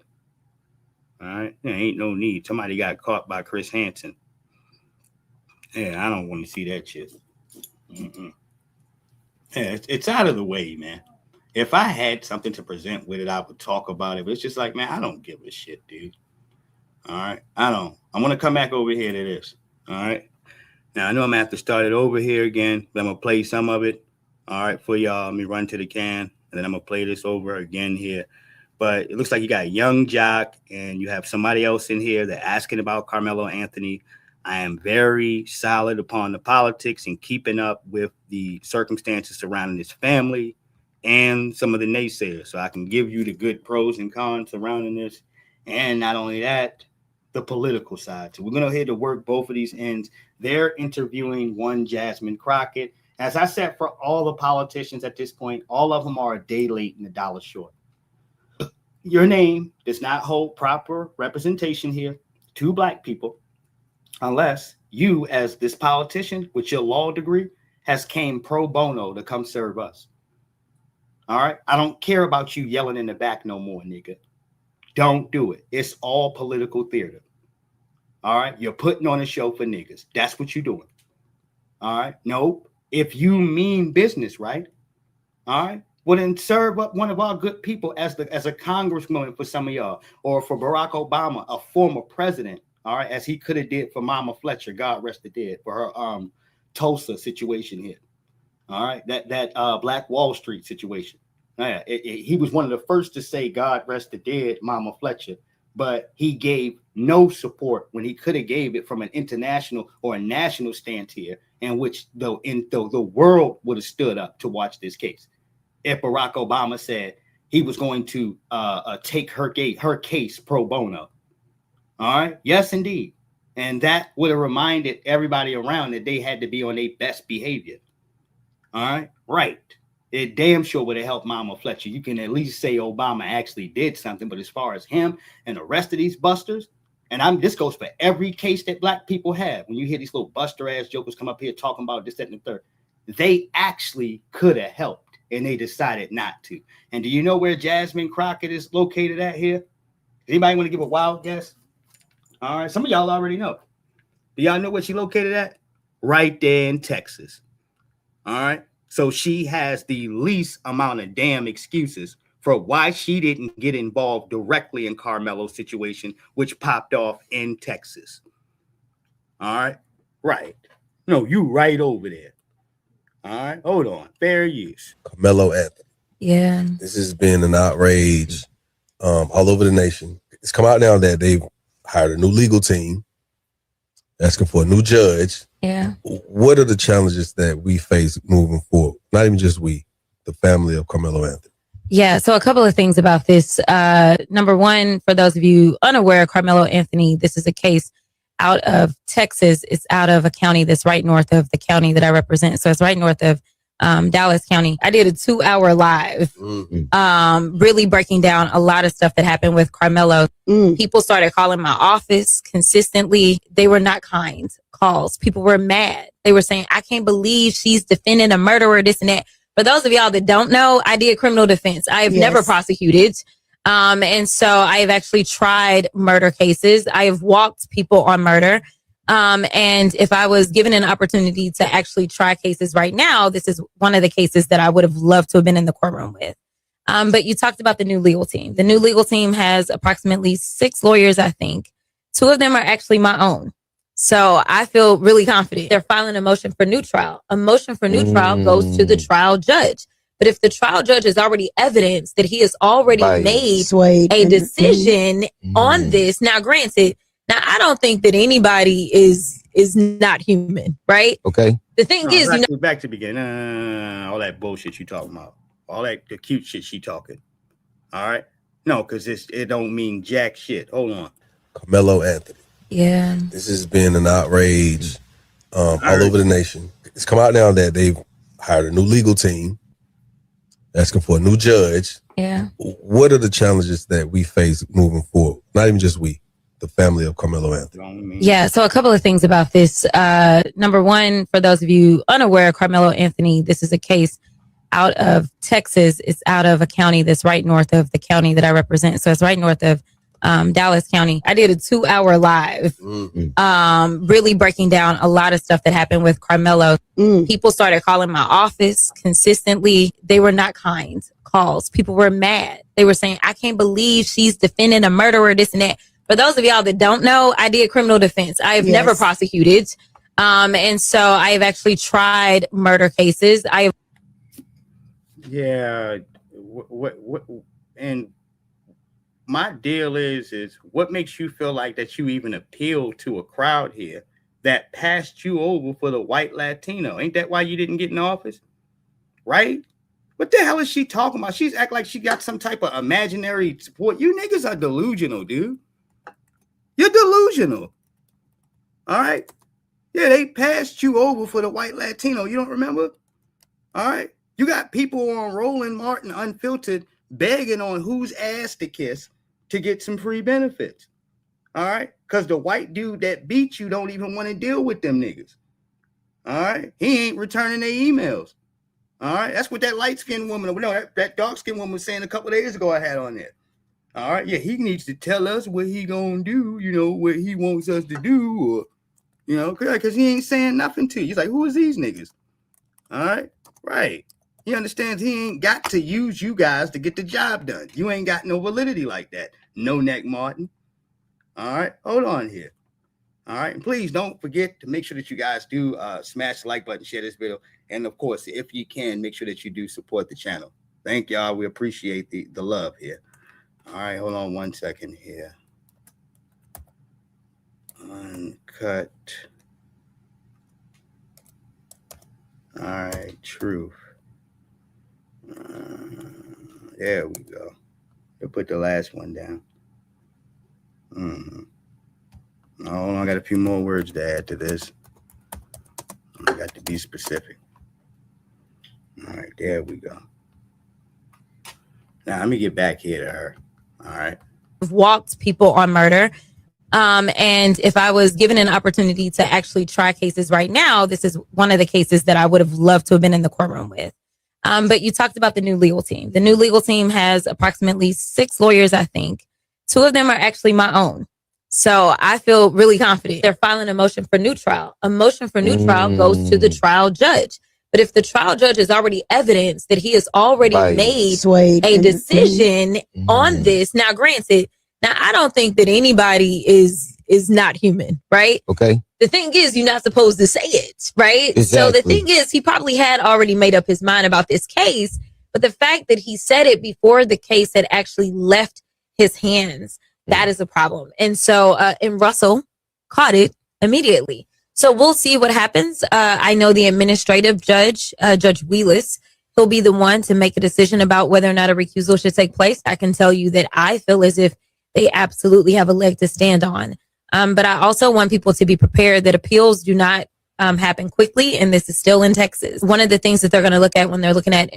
All right. There ain't no need. Somebody got caught by Chris Hansen. Yeah, I don't want to see that shit. Mm-mm. Yeah, it's out of the way, man. If I had something to present with it, I would talk about it. But it's just like, man, I don't give a shit, dude. All right. I don't. I want to come back over here to this. All right. Now, I know I'm going to have to start it over here again, but I'm going to play some of it. All right. For y'all, let me run to the can, and then I'm going to play this over again here. But it looks like you got Young Jock, and you have somebody else in here that asking about Carmelo Anthony. I am very solid upon the politics and keeping up with the circumstances surrounding his family and some of the naysayers. So I can give you the good pros and cons surrounding this. And not only that, the political side. So we're going to head to work both of these ends. They're interviewing one Jasmine Crockett. As I said, for all the politicians at this point, all of them are a day late and $1 short. Your name does not hold proper representation here to Black people unless you, as this politician with your law degree, has came pro bono to come serve us. All right. I don't care about you yelling in the back no more, nigga. Don't do it. It's all political theater. All right. You're putting on a show for niggas. That's what you're doing. All right. Nope. If you mean business, right? All right. Well, then serve up one of our good people as a congresswoman for some of y'all, or for Barack Obama, a former president. All right, as he could have did for Mama Fletcher, God rest her dead, for her Tulsa situation here. All right, that Black Wall Street situation. Yeah, he was one of the first to say God rest the dead, Mama Fletcher, but he gave no support when he could have gave it from an international or a national stance here, in which the world would have stood up to watch this case. If Barack Obama said he was going to take her case pro bono. All right. Yes, indeed. And that would have reminded everybody around that they had to be on their best behavior. All right. Right. It damn sure would have helped Mama Fletcher. You can at least say Obama actually did something. But as far as him and the rest of these busters, and this goes for every case that black people have. When you hear these little buster ass jokers come up here talking about this, that, and the third, they actually could have helped. And they decided not to. And do you know where Jasmine Crockett is located at here? Anybody want to give a wild guess? All right, some of y'all already know. Do y'all know where she located at? Right there in Texas. All right. So she has the least amount of damn excuses for why she didn't get involved directly in Carmelo's situation, which popped off in Texas. All right. Right. No, you right over there. All right, hold on. Fair use. Carmelo Anthony. Yeah. This has been an outrage all over the nation. It's come out now that they've hired a new legal team, asking for a new judge. Yeah. What are the challenges that we face moving forward? Not even just we, the family of Carmelo Anthony. Yeah, so a couple of things about this. Number one, for those of you unaware, Carmelo Anthony, this is a case out of Texas. It's out of a county that's right north of the county that I represent. So it's right north of Dallas County. I did a 2-hour live, really breaking down a lot of stuff that happened with Carmelo. People started calling my office consistently. They were not kind calls. People were mad. They were saying, I can't believe she's defending a murderer, this and that. For those of y'all that don't know, I did criminal defense. I have never prosecuted. And so I have actually tried murder cases. I have walked people on murder. And if I was given an opportunity to actually try cases right now, this is one of the cases that I would have loved to have been in the courtroom with. But you talked about the new legal team. The new legal team has approximately 6 lawyers, I think. 2 of them are actually my own. So I feel really confident. They're filing a motion for new trial. A motion for new trial goes to the trial judge. But if the trial judge has already evidenced that he has already made a decision on this, now granted, I don't think that anybody is not human, right? Okay. The thing is, back to the beginning. All that bullshit you talking about, all that the cute shit she talking. All right, no, because it don't mean jack shit. Hold on, Carmelo Anthony. Yeah, this has been an outrage all over the nation. It's come out now that they've hired a new legal team, asking for a new judge. Yeah. What are the challenges that we face moving forward? Not even just we, the family of Carmelo Anthony. Yeah, so a couple of things about this. Number one, for those of you unaware, Carmelo Anthony, this is a case out of Texas. It's out of a county that's right north of the county that I represent. So it's right north of Dallas County. I did a 2-hour live, really breaking down a lot of stuff that happened with Carmelo. People started calling my office consistently. They were not kind calls. People were mad. They were saying, I can't believe she's defending a murderer, this and that. For those of y'all that don't know, I did criminal defense. I have never prosecuted. And so I have actually tried murder cases. And my deal is what makes you feel like that you even appeal to a crowd here that passed you over for the white Latino? Ain't that why you didn't get in office? Right? What the hell is she talking about? She's act like she got some type of imaginary support. You niggas are delusional, dude. You're delusional. All right? Yeah, they passed you over for the white Latino. You don't remember? All right? You got people on Roland Martin Unfiltered begging on whose ass to kiss to get some free benefits. All right? Because the white dude that beat you don't even want to deal with them niggas. All right? He ain't returning their emails. All right, that's what that light-skinned woman, no, that dark-skinned woman was saying a couple of days ago I had on there. All right, yeah, he needs to tell us what he gonna do, what he wants us to do, or, because he ain't saying nothing to you. He's like, who is these niggas? All right, right. He understands he ain't got to use you guys to get the job done. You ain't got no validity like that. No neck Martin. All right, hold on here. All right, and please don't forget to make sure that you guys do smash the like button, share this video, and of course, if you can, make sure that you do support the channel. Thank y'all. We appreciate the love here. All right, hold on 1 second here. Uncut. All right, truth. There we go. We'll put the last one down. Oh, I got a few more words to add to this. I got to be specific. All right, there we go. Now, let me get back here to her. All right. Walked people on murder. And if I was given an opportunity to actually try cases right now, this is one of the cases that I would have loved to have been in the courtroom with. But you talked about the new legal team. The new legal team has approximately 6 lawyers, I think. 2 of them are actually my own. So I feel really confident. They're filing a motion for new trial. A motion for new trial goes to the trial judge. But if the trial judge has already evidenced that he has already made a decision on this, now granted, I don't think that anybody is not human, right? Okay. The thing is, you're not supposed to say it, right? Exactly. So the thing is, he probably had already made up his mind about this case, but the fact that he said it before the case had actually left his hands, that is a problem. And so, and Russell caught it immediately. So we'll see what happens. I know the administrative judge, Judge Wheelis, he'll be the one to make a decision about whether or not a recusal should take place. I can tell you that I feel as if they absolutely have a leg to stand on. But I also want people to be prepared that appeals do not happen quickly, and this is still in Texas. One of the things that they're going to look at when they're looking at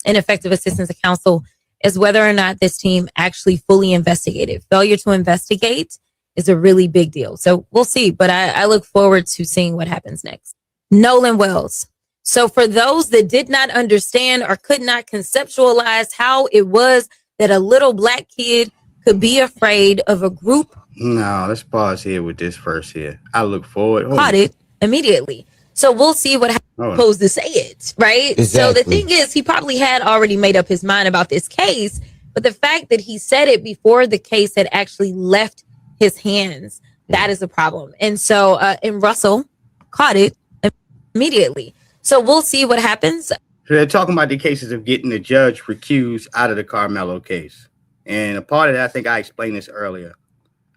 ineffective assistance of counsel is whether or not this team actually fully investigated. Failure to investigate is a really big deal. So we'll see, but I look forward to seeing what happens next. Nolan Wells. So for those that did not understand or could not conceptualize how it was that a little black kid could be afraid of a group. No, let's pause here with this first here. I look forward. Caught it immediately. So we'll see what happens. Supposed to say it, right? So the thing is, he probably had already made up his mind about this case, but the fact that he said it before the case had actually left his hands, that is a problem. And so, and Russell caught it immediately. So we'll see what happens. So they're talking about the cases of getting the judge recused out of the Carmelo case. And a part of that, I think I explained this earlier.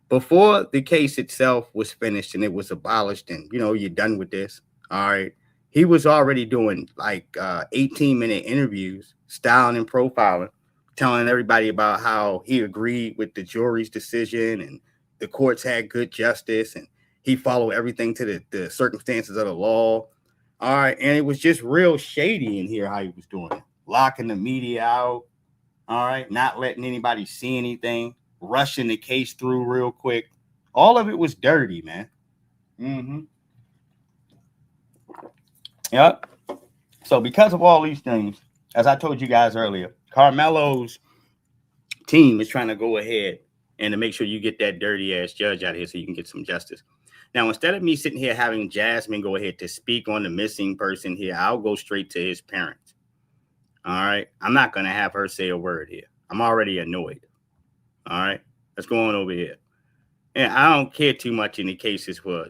Before the case itself was finished and it was abolished and, you're done with this, all right, he was already doing like 18-minute interviews, styling and profiling, telling everybody about how he agreed with the jury's decision and the courts had good justice and he followed everything to the circumstances of the law. All right, and it was just real shady in here how he was doing it, locking the media out. All right, not letting anybody see anything, rushing the case through real quick. All of it was dirty, man. Yep. So because of all these things, as I told you guys earlier, Carmelo's team is trying to go ahead and to make sure you get that dirty ass judge out of here so you can get some justice. Now, instead of me sitting here having Jasmine go ahead to speak on the missing person here, I'll go straight to his parents. All right. I'm not going to have her say a word here. I'm already annoyed. All right. Let's go on over here. And I don't care too much in the cases for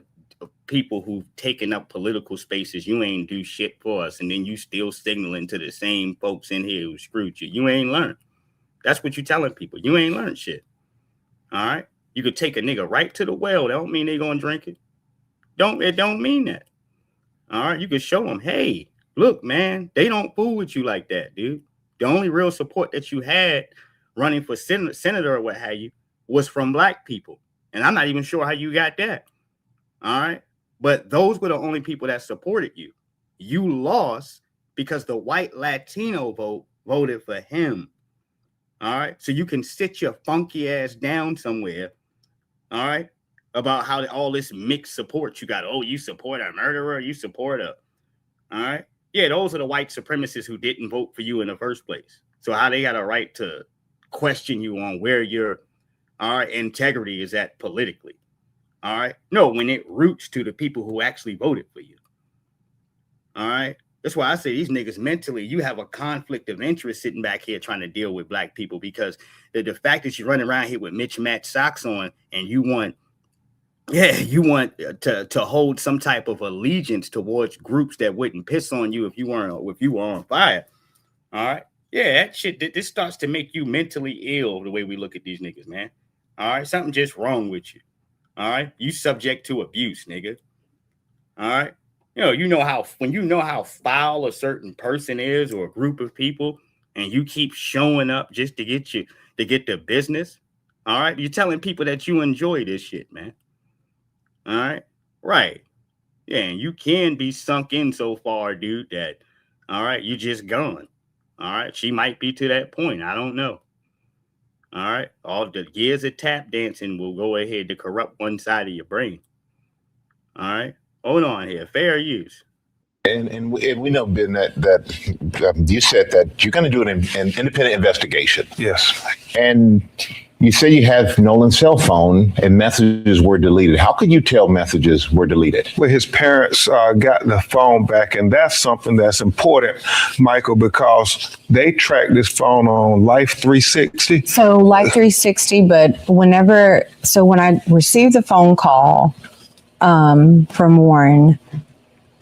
people who've taken up political spaces. You ain't do shit for us. And then you still signaling to the same folks in here who screwed you. You ain't learned. That's what you telling people. You ain't learned shit. All right. You could take a nigga right to the well. That don't mean they gonna drink it. It don't mean that. All right. You could show them, hey, look, man, they don't fool with you like that, dude. The only real support that you had running for senator or what have you was from black people. And I'm not even sure how you got that. All right. But those were the only people that supported you. You lost because the white Latino vote voted for him. All right. So you can sit your funky ass down somewhere. All right. About how all this mixed support you got. Oh, you support a murderer. You support a. All right. Yeah, those are the white supremacists who didn't vote for you in the first place. So how they got a right to question you on where your integrity is at politically? All right. No, when it roots to the people who actually voted for you. All right. That's why I say these niggas mentally, you have a conflict of interest sitting back here trying to deal with black people, because the fact that you're running around here with mismatched socks on and you want to hold some type of allegiance towards groups that wouldn't piss on you if you were on fire. All right. Yeah, that shit, this starts to make you mentally ill the way we look at these niggas, man. All right. Something just wrong with you. All right. You subject to abuse, nigga. All right. When you know how foul a certain person is or a group of people, and you keep showing up just to get the business. All right. You're telling people that you enjoy this shit, man. All right. Right. Yeah. And you can be sunk in so far, dude, that, all right, you just gone. All right. She might be to that point. I don't know. All right. All the years of tap dancing will go ahead to corrupt one side of your brain. All right. Hold on here. Fair use. And we know, Ben, that you said that you're going to do an independent investigation. Yes. And you say you have Nolan's cell phone and messages were deleted. How could you tell messages were deleted? Well, his parents got the phone back, and that's something that's important, Michael, because they tracked this phone on Life 360. So Life 360, but when I received the phone call from Warren,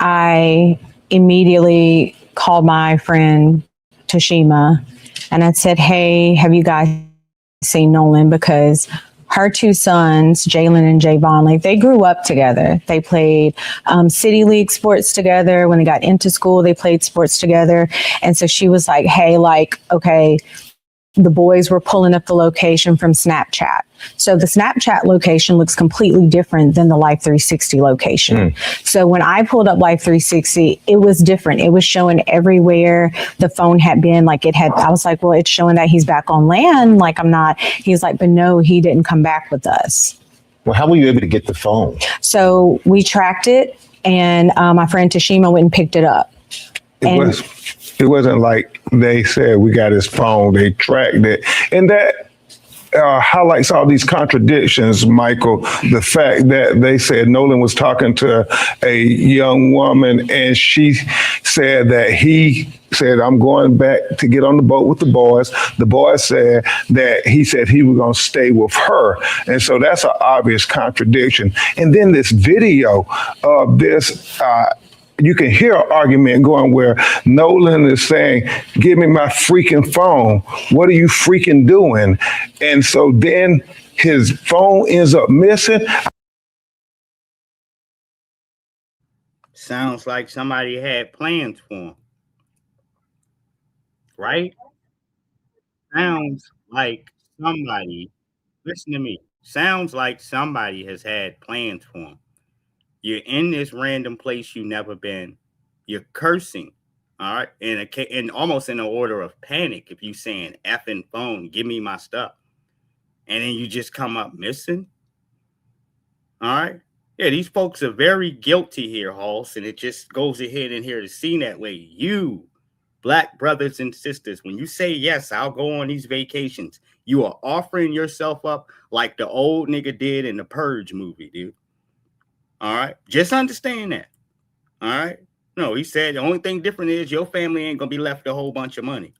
I immediately called my friend Tashima and I said, hey, have you guys seen Nolan? Because her two sons, Jalen and Javon, like they grew up together. They played city league sports together. When they got into school, they played sports together. And so she was like, hey, like, okay, the boys were pulling up the location from Snapchat. So the Snapchat location looks completely different than the Life 360 location. So when I pulled up Life 360, it was different. It was showing everywhere the phone had been. Like I was like, well, it's showing that he's back on land. Like I'm not. He's like, but no, he didn't come back with us. Well, how were you able to get the phone? So we tracked it, and my friend Tashima went and picked it up. It wasn't like they said we got his phone, they tracked it. And that highlights all these contradictions, Michael. The fact that they said Nolan was talking to a young woman and she said that he said, I'm going back to get on the boat with the boys. The boys said that he said he was going to stay with her. And so that's an obvious contradiction. And then this video of this, you can hear an argument going where Nolan is saying, give me my freaking phone. What are you freaking doing? And so then his phone ends up missing. Sounds like somebody had plans for him. Right? Sounds like somebody, listen to me. Sounds like somebody has had plans for him. You're in this random place you've never been. You're cursing, all right, and almost in an order of panic. If you saying effing phone, give me my stuff, and then you just come up missing. All right, yeah, these folks are very guilty here, Halls, and it just goes ahead and here to see that way. You, black brothers and sisters, when you say yes, I'll go on these vacations, you are offering yourself up like the old nigga did in the Purge movie, dude. All right. Just understand that. All right. No, he said the only thing different is your family ain't going to be left a whole bunch of money.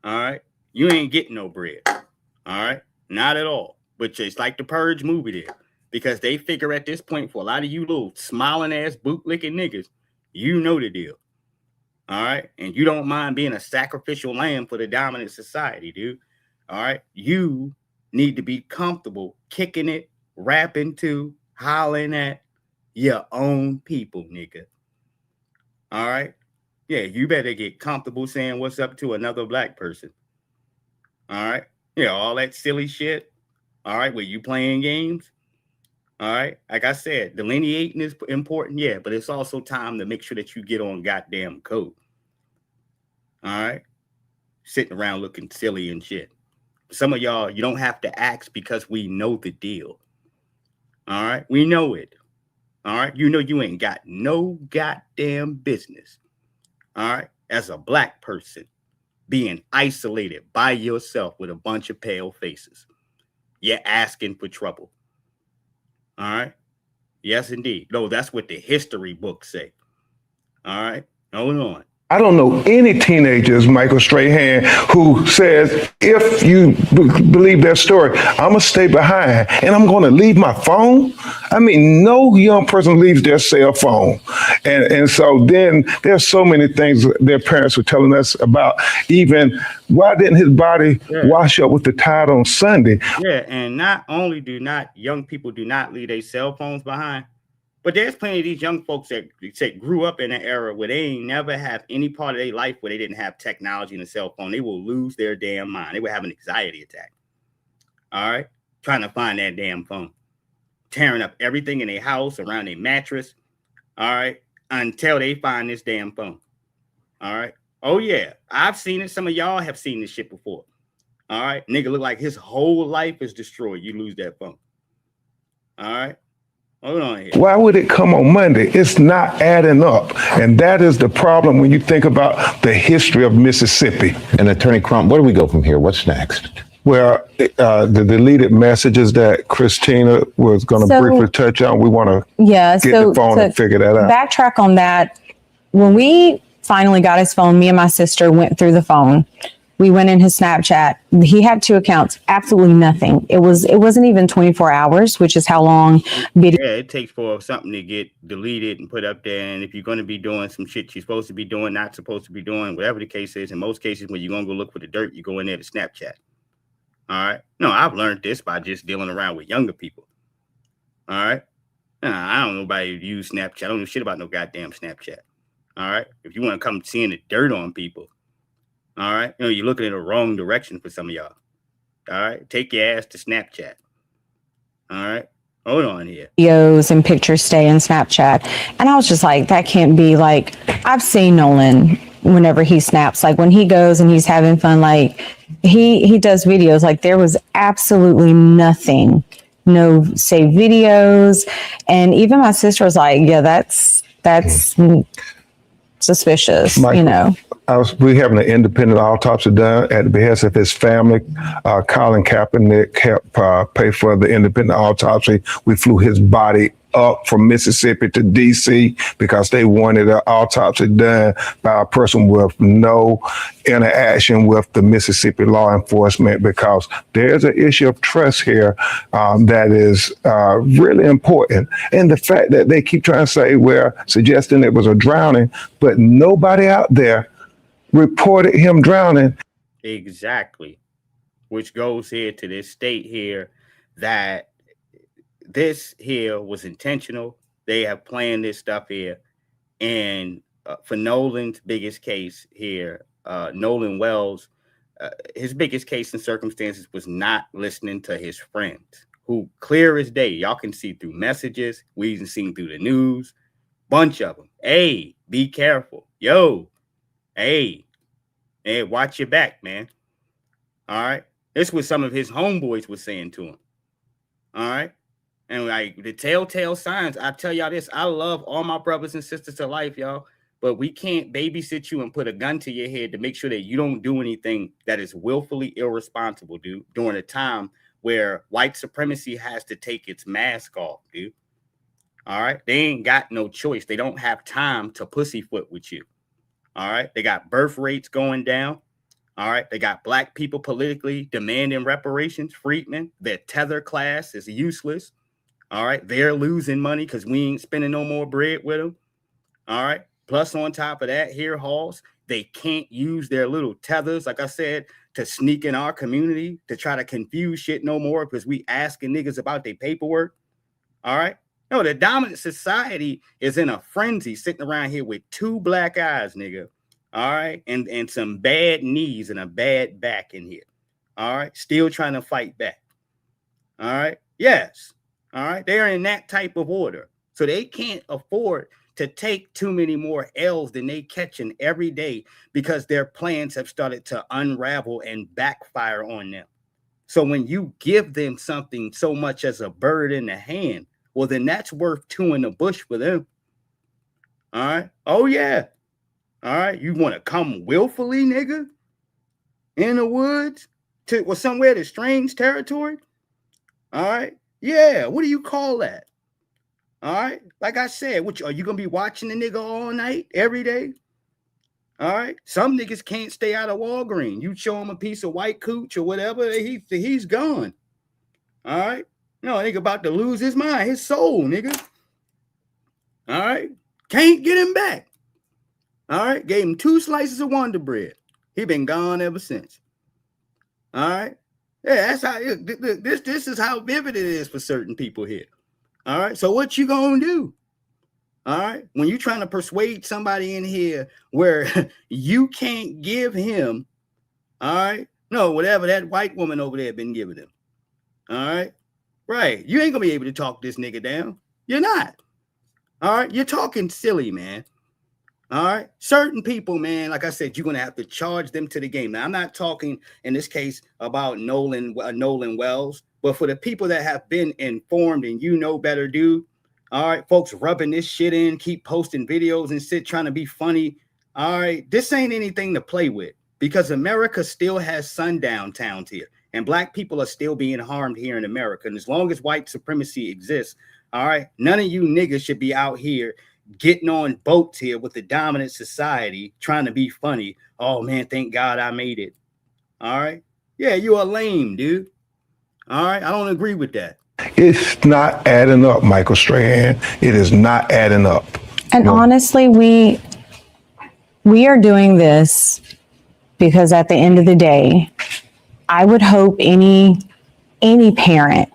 All right. You ain't getting no bread. All right. Not at all. But it's like the Purge movie there. Because they figure at this point, for a lot of you little smiling ass bootlicking niggas, you know the deal. All right. And you don't mind being a sacrificial lamb for the dominant society, dude. All right. You need to be comfortable kicking it, rapping to, hollering at your own people, nigga. All right? Yeah, you better get comfortable saying what's up to another black person. All right? Yeah, all that silly shit. All right, where you playing games. All right? Like I said, delineating is important, yeah, but it's also time to make sure that you get on goddamn code. All right? Sitting around looking silly and shit. Some of y'all, you don't have to ask because we know the deal. All right? We know it. All right? You know you ain't got no goddamn business All right. As a black person, being isolated by yourself with a bunch of pale faces, you're asking for trouble. All right. Yes, indeed. No, that's what the history books say. All right. Hold on. I don't know any teenagers, Michael Strahan, who says, if you believe that story, I'm going to stay behind and I'm going to leave my phone. I mean, no young person leaves their cell phone. And so then there's so many things their parents were telling us about, even why didn't his body wash up with the tide on Sunday? Yeah. And not only young people do not leave their cell phones behind, but there's plenty of these young folks that grew up in an era where they ain't never have any part of their life where they didn't have technology and a cell phone. They will lose their damn mind. They will have an anxiety attack. All right. Trying to find that damn phone. Tearing up everything in their house, around their mattress. All right. Until they find this damn phone. All right. Oh, yeah. I've seen it. Some of y'all have seen this shit before. All right. Nigga look like his whole life is destroyed. You lose that phone. All right. Hold on here. Why would it come on Monday? It's not adding up. And that is the problem when you think about the history of Mississippi. And Attorney Crump, where do we go from here? What's next? Well, the deleted messages that Christina was going to briefly touch on, we want to get the phone and figure that out. Backtrack on that. When we finally got his phone, me and my sister went through the phone. We went in his Snapchat. He had 2 accounts, absolutely nothing. It wasn't even 24 hours, which is how long video. Yeah, it takes for something to get deleted and put up there. And if you're going to be doing some shit you're supposed to be doing, not supposed to be doing, whatever the case is, in most cases, when you're going to go look for the dirt, you go in there to Snapchat. All right. No, I've learned this by just dealing around with younger people. All right. I don't know nobody who use Snapchat. I don't know shit about no goddamn Snapchat. All right. If you want to come seeing the dirt on people, all right, you're looking in the wrong direction for some of y'all. All right, take your ass to Snapchat. All right, hold on here. Videos and pictures stay in Snapchat. And I was just like, that can't be. Like, I've seen Nolan whenever he snaps, like when he goes and he's having fun, like he does videos, like there was absolutely nothing, no saved videos. And even my sister was like, yeah, that's suspicious, Michael, we having an independent autopsy done at the behest of his family. Colin Kaepernick helped pay for the independent autopsy. We flew his body up from Mississippi to D.C. because they wanted an autopsy done by a person with no interaction with the Mississippi law enforcement, because there's an issue of trust here that is really important. And the fact that they keep trying to say, we're suggesting it was a drowning, but nobody out there reported him drowning. Exactly. Which goes here to this state here that this here was intentional. They have planned this stuff here. And for Nolan's biggest case here, Nolan Wells, his biggest case in circumstances was not listening to his friends, who clear as day, y'all can see through messages, we even seen through the news, bunch of them. Hey, be careful. Yo, hey, watch your back, man. All right. This was some of his homeboys were saying to him. All right. And like the telltale signs, I tell y'all this, I love all my brothers and sisters to life, y'all, but we can't babysit you and put a gun to your head to make sure that you don't do anything that is willfully irresponsible, dude, during a time where white supremacy has to take its mask off, dude. All right. They ain't got no choice. They don't have time to pussyfoot with you. All right. They got birth rates going down. All right. They got black people politically demanding reparations, Freedmen. Their tether class is useless. All right. They're losing money because we ain't spending no more bread with them. All right. Plus, on top of that, here, Halls, they can't use their little tethers, like I said, to sneak in our community to try to confuse shit no more because we asking niggas about their paperwork. All right. No, the dominant society is in a frenzy sitting around here with 2 black eyes, nigga. All right. And some bad knees and a bad back in here. All right. Still trying to fight back. All right. Yes. All right. They're in that type of order. So they can't afford to take too many more L's than they catching every day because their plans have started to unravel and backfire on them. So when you give them something so much as a bird in the hand, well, then that's worth 2 in the bush for them. All right. Oh, yeah. All right, you want to come willfully, nigga, in the woods or somewhere to strange territory? All right, yeah. What do you call that? All right, like I said, are you gonna be watching the nigga all night, every day? All right, some niggas can't stay out of Walgreens. You show him a piece of white cooch or whatever, he's gone. All right, no, nigga about to lose his mind, his soul, nigga. All right, can't get him back. All right, gave him 2 slices of Wonder Bread. He been gone ever since. All right, yeah, that's how this is how vivid it is for certain people here. All right, so what you gonna do? All right, when you're trying to persuade somebody in here where you can't give him, all right, no, whatever that white woman over there been giving him. All right, right, you ain't gonna be able to talk this nigga down. You're not. All right, you're talking silly, man. All right, certain people, man, like I said, you're gonna have to charge them to the game. Now, I'm not talking in this case about Nolan Wells, but for the people that have been informed and you know better, dude. All right, folks rubbing this shit in, keep posting videos and shit, trying to be funny. All right, this ain't anything to play with because America still has sundown towns here, and black people are still being harmed here in America. And as long as white supremacy exists, all right, none of you niggas should be out here getting on boats here with the dominant society, trying to be funny. Oh man, thank God I made it. All right. Yeah, you are lame, dude. All right. I don't agree with that. It's not adding up, Michael Strahan. It is not adding up. And honestly, we are doing this because at the end of the day, I would hope any parent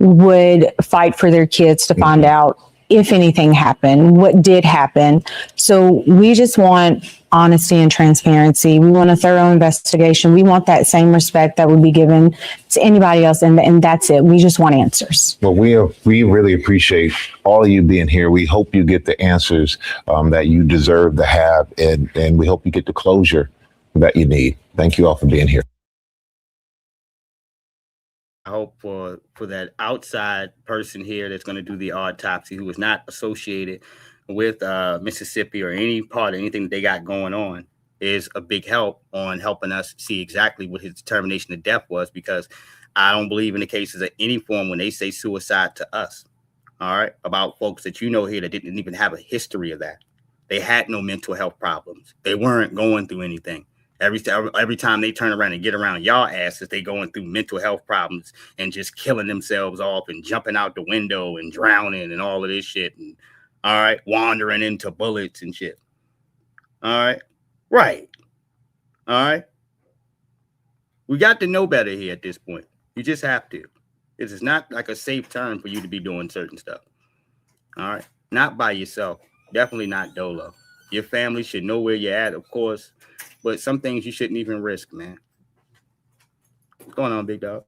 would fight for their kids to find out if anything happened, what did happen. So we just want honesty and transparency. We want a thorough investigation. We want that same respect that would be given to anybody else. And that's it. We just want answers. Well, we really appreciate all of you being here. We hope you get the answers that you deserve to have, and we hope you get the closure that you need. Thank you all for being here. I hope for that outside person here that's going to do the autopsy who is not associated with Mississippi or any part of anything that they got going on is a big help on helping us see exactly what his determination of death was, because I don't believe in the cases of any form when they say suicide to us. All right. About folks that you know here that didn't even have a history of that. They had no mental health problems. They weren't going through anything. Every time they turn around and get around y'all asses, they going through mental health problems and just killing themselves off and jumping out the window and drowning and all of this shit. And all right, wandering into bullets and shit. All right. Right. All right. We got to know better here at this point. You just have to. This is not like a safe term for you to be doing certain stuff. All right. Not by yourself. Definitely not dolo. Your family should know where you're at, of course. But some things you shouldn't even risk, man. What's going on, big dog?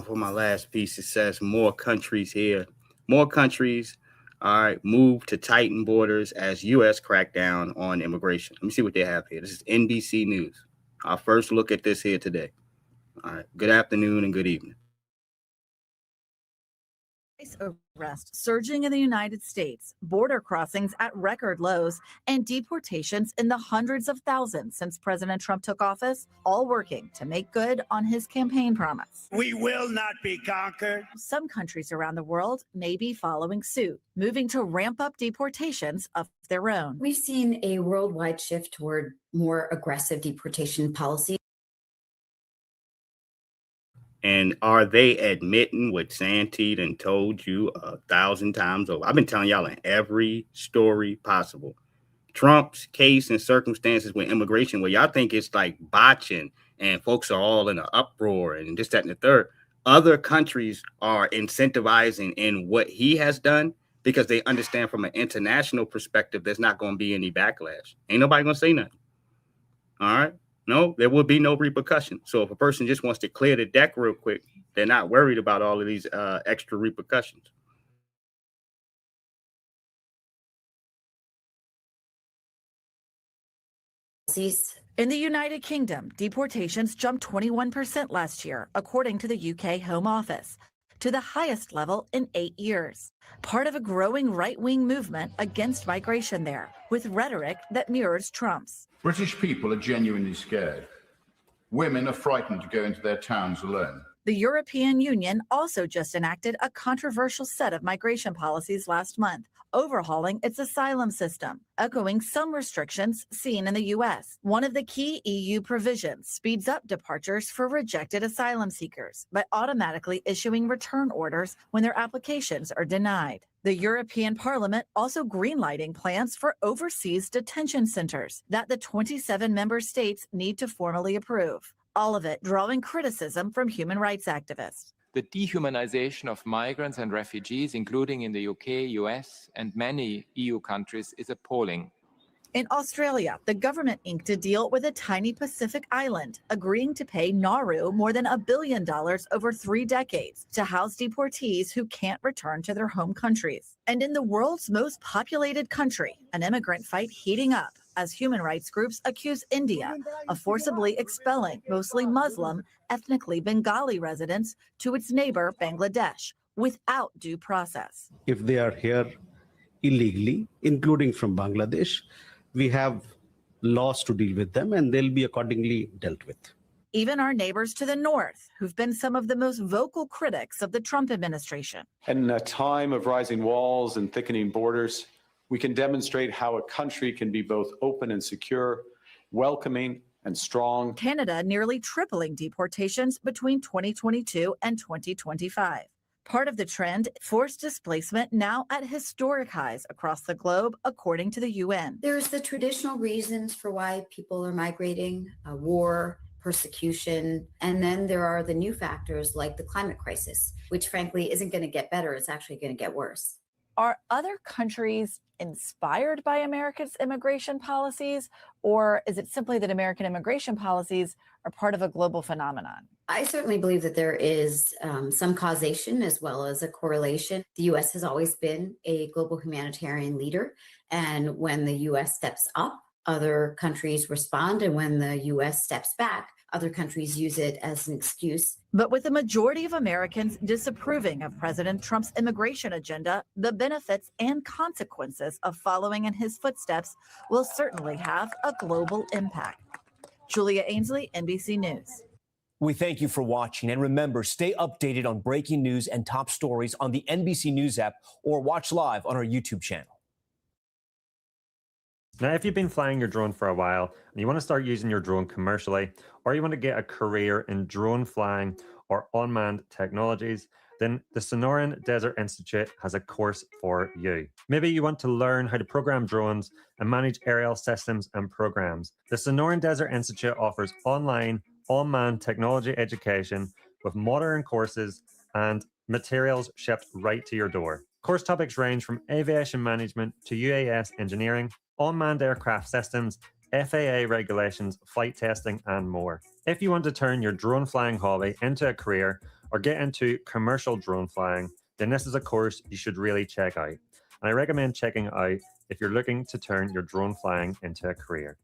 For my last piece, it says more countries here. More countries, all right, move to tighten borders as U.S. crackdown on immigration. Let me see what they have here. This is NBC News. Our first look at this here today. All right, good afternoon and good evening. Arrest surging in the United States, border crossings at record lows, and deportations in the hundreds of thousands since President Trump took office, all working to make good on his campaign promise. We will not be conquered. Some countries around the world may be following suit, moving to ramp up deportations of their own. We've seen a worldwide shift toward more aggressive deportation policy. And are they admitting what Santee done told you 1,000 times over? I've been telling y'all in every story possible. Trump's case and circumstances with immigration, where y'all think it's like botching and folks are all in an uproar and this, that, and the third. Other countries are incentivizing in what he has done because they understand from an international perspective there's not going to be any backlash. Ain't nobody going to say nothing. All right? no, there will be no repercussion. So if a person just wants to clear the deck real quick, they're not worried about all of these extra repercussions. In the United Kingdom, deportations jumped 21% last year, according to the UK Home Office, to the highest level in 8 years. Part of a growing right-wing movement against migration there, with rhetoric that mirrors Trump's. British people are genuinely scared. Women are frightened to go into their towns alone. The European Union also just enacted a controversial set of migration policies last month, overhauling its asylum system, echoing some restrictions seen in the U.S. One of the key EU provisions speeds up departures for rejected asylum seekers by automatically issuing return orders when their applications are denied. The European Parliament also greenlighting plans for overseas detention centers that the 27 member states need to formally approve. All of it drawing criticism from human rights activists. The dehumanization of migrants and refugees, including in the UK, US, and many EU countries, is appalling. In Australia, the government inked a deal with a tiny Pacific island, agreeing to pay Nauru more than $1 billion over 3 decades to house deportees who can't return to their home countries. And in the world's most populated country, an immigrant fight heating up as human rights groups accuse India of forcibly expelling mostly Muslim, ethnically Bengali residents to its neighbor, Bangladesh, without due process. If they are here illegally, including from Bangladesh, we have laws to deal with them and they'll be accordingly dealt with. Even our neighbors to the north, who've been some of the most vocal critics of the Trump administration. In a time of rising walls and thickening borders, we can demonstrate how a country can be both open and secure, welcoming and strong. Canada nearly tripling deportations between 2022 and 2025. Part of the trend, forced displacement now at historic highs across the globe, according to the UN. There's the traditional reasons for why people are migrating, war, persecution, and then there are the new factors like the climate crisis, which frankly isn't going to get better, it's actually going to get worse. Are other countries inspired by America's immigration policies, or is it simply that American immigration policies are part of a global phenomenon? I certainly believe that there is some causation as well as a correlation. The U.S. has always been a global humanitarian leader, and when the U.S. steps up, other countries respond, and when the U.S. steps back, other countries use it as an excuse. But with the majority of Americans disapproving of President Trump's immigration agenda, the benefits and consequences of following in his footsteps will certainly have a global impact. Julia Ainsley, NBC News. We thank you for watching, and remember, stay updated on breaking news and top stories on the NBC News app or watch live on our YouTube channel. Now, if you've been flying your drone for a while and you want to start using your drone commercially, or you want to get a career in drone flying or unmanned technologies, then the Sonoran Desert Institute has a course for you. Maybe you want to learn how to program drones and manage aerial systems and programs. The Sonoran Desert Institute offers online, unmanned technology education with modern courses and materials shipped right to your door. Course topics range from aviation management to UAS engineering, unmanned aircraft systems, FAA regulations, flight testing, and more. If you want to turn your drone flying hobby into a career or get into commercial drone flying, then this is a course you should really check out. And I recommend checking it out if you're looking to turn your drone flying into a career.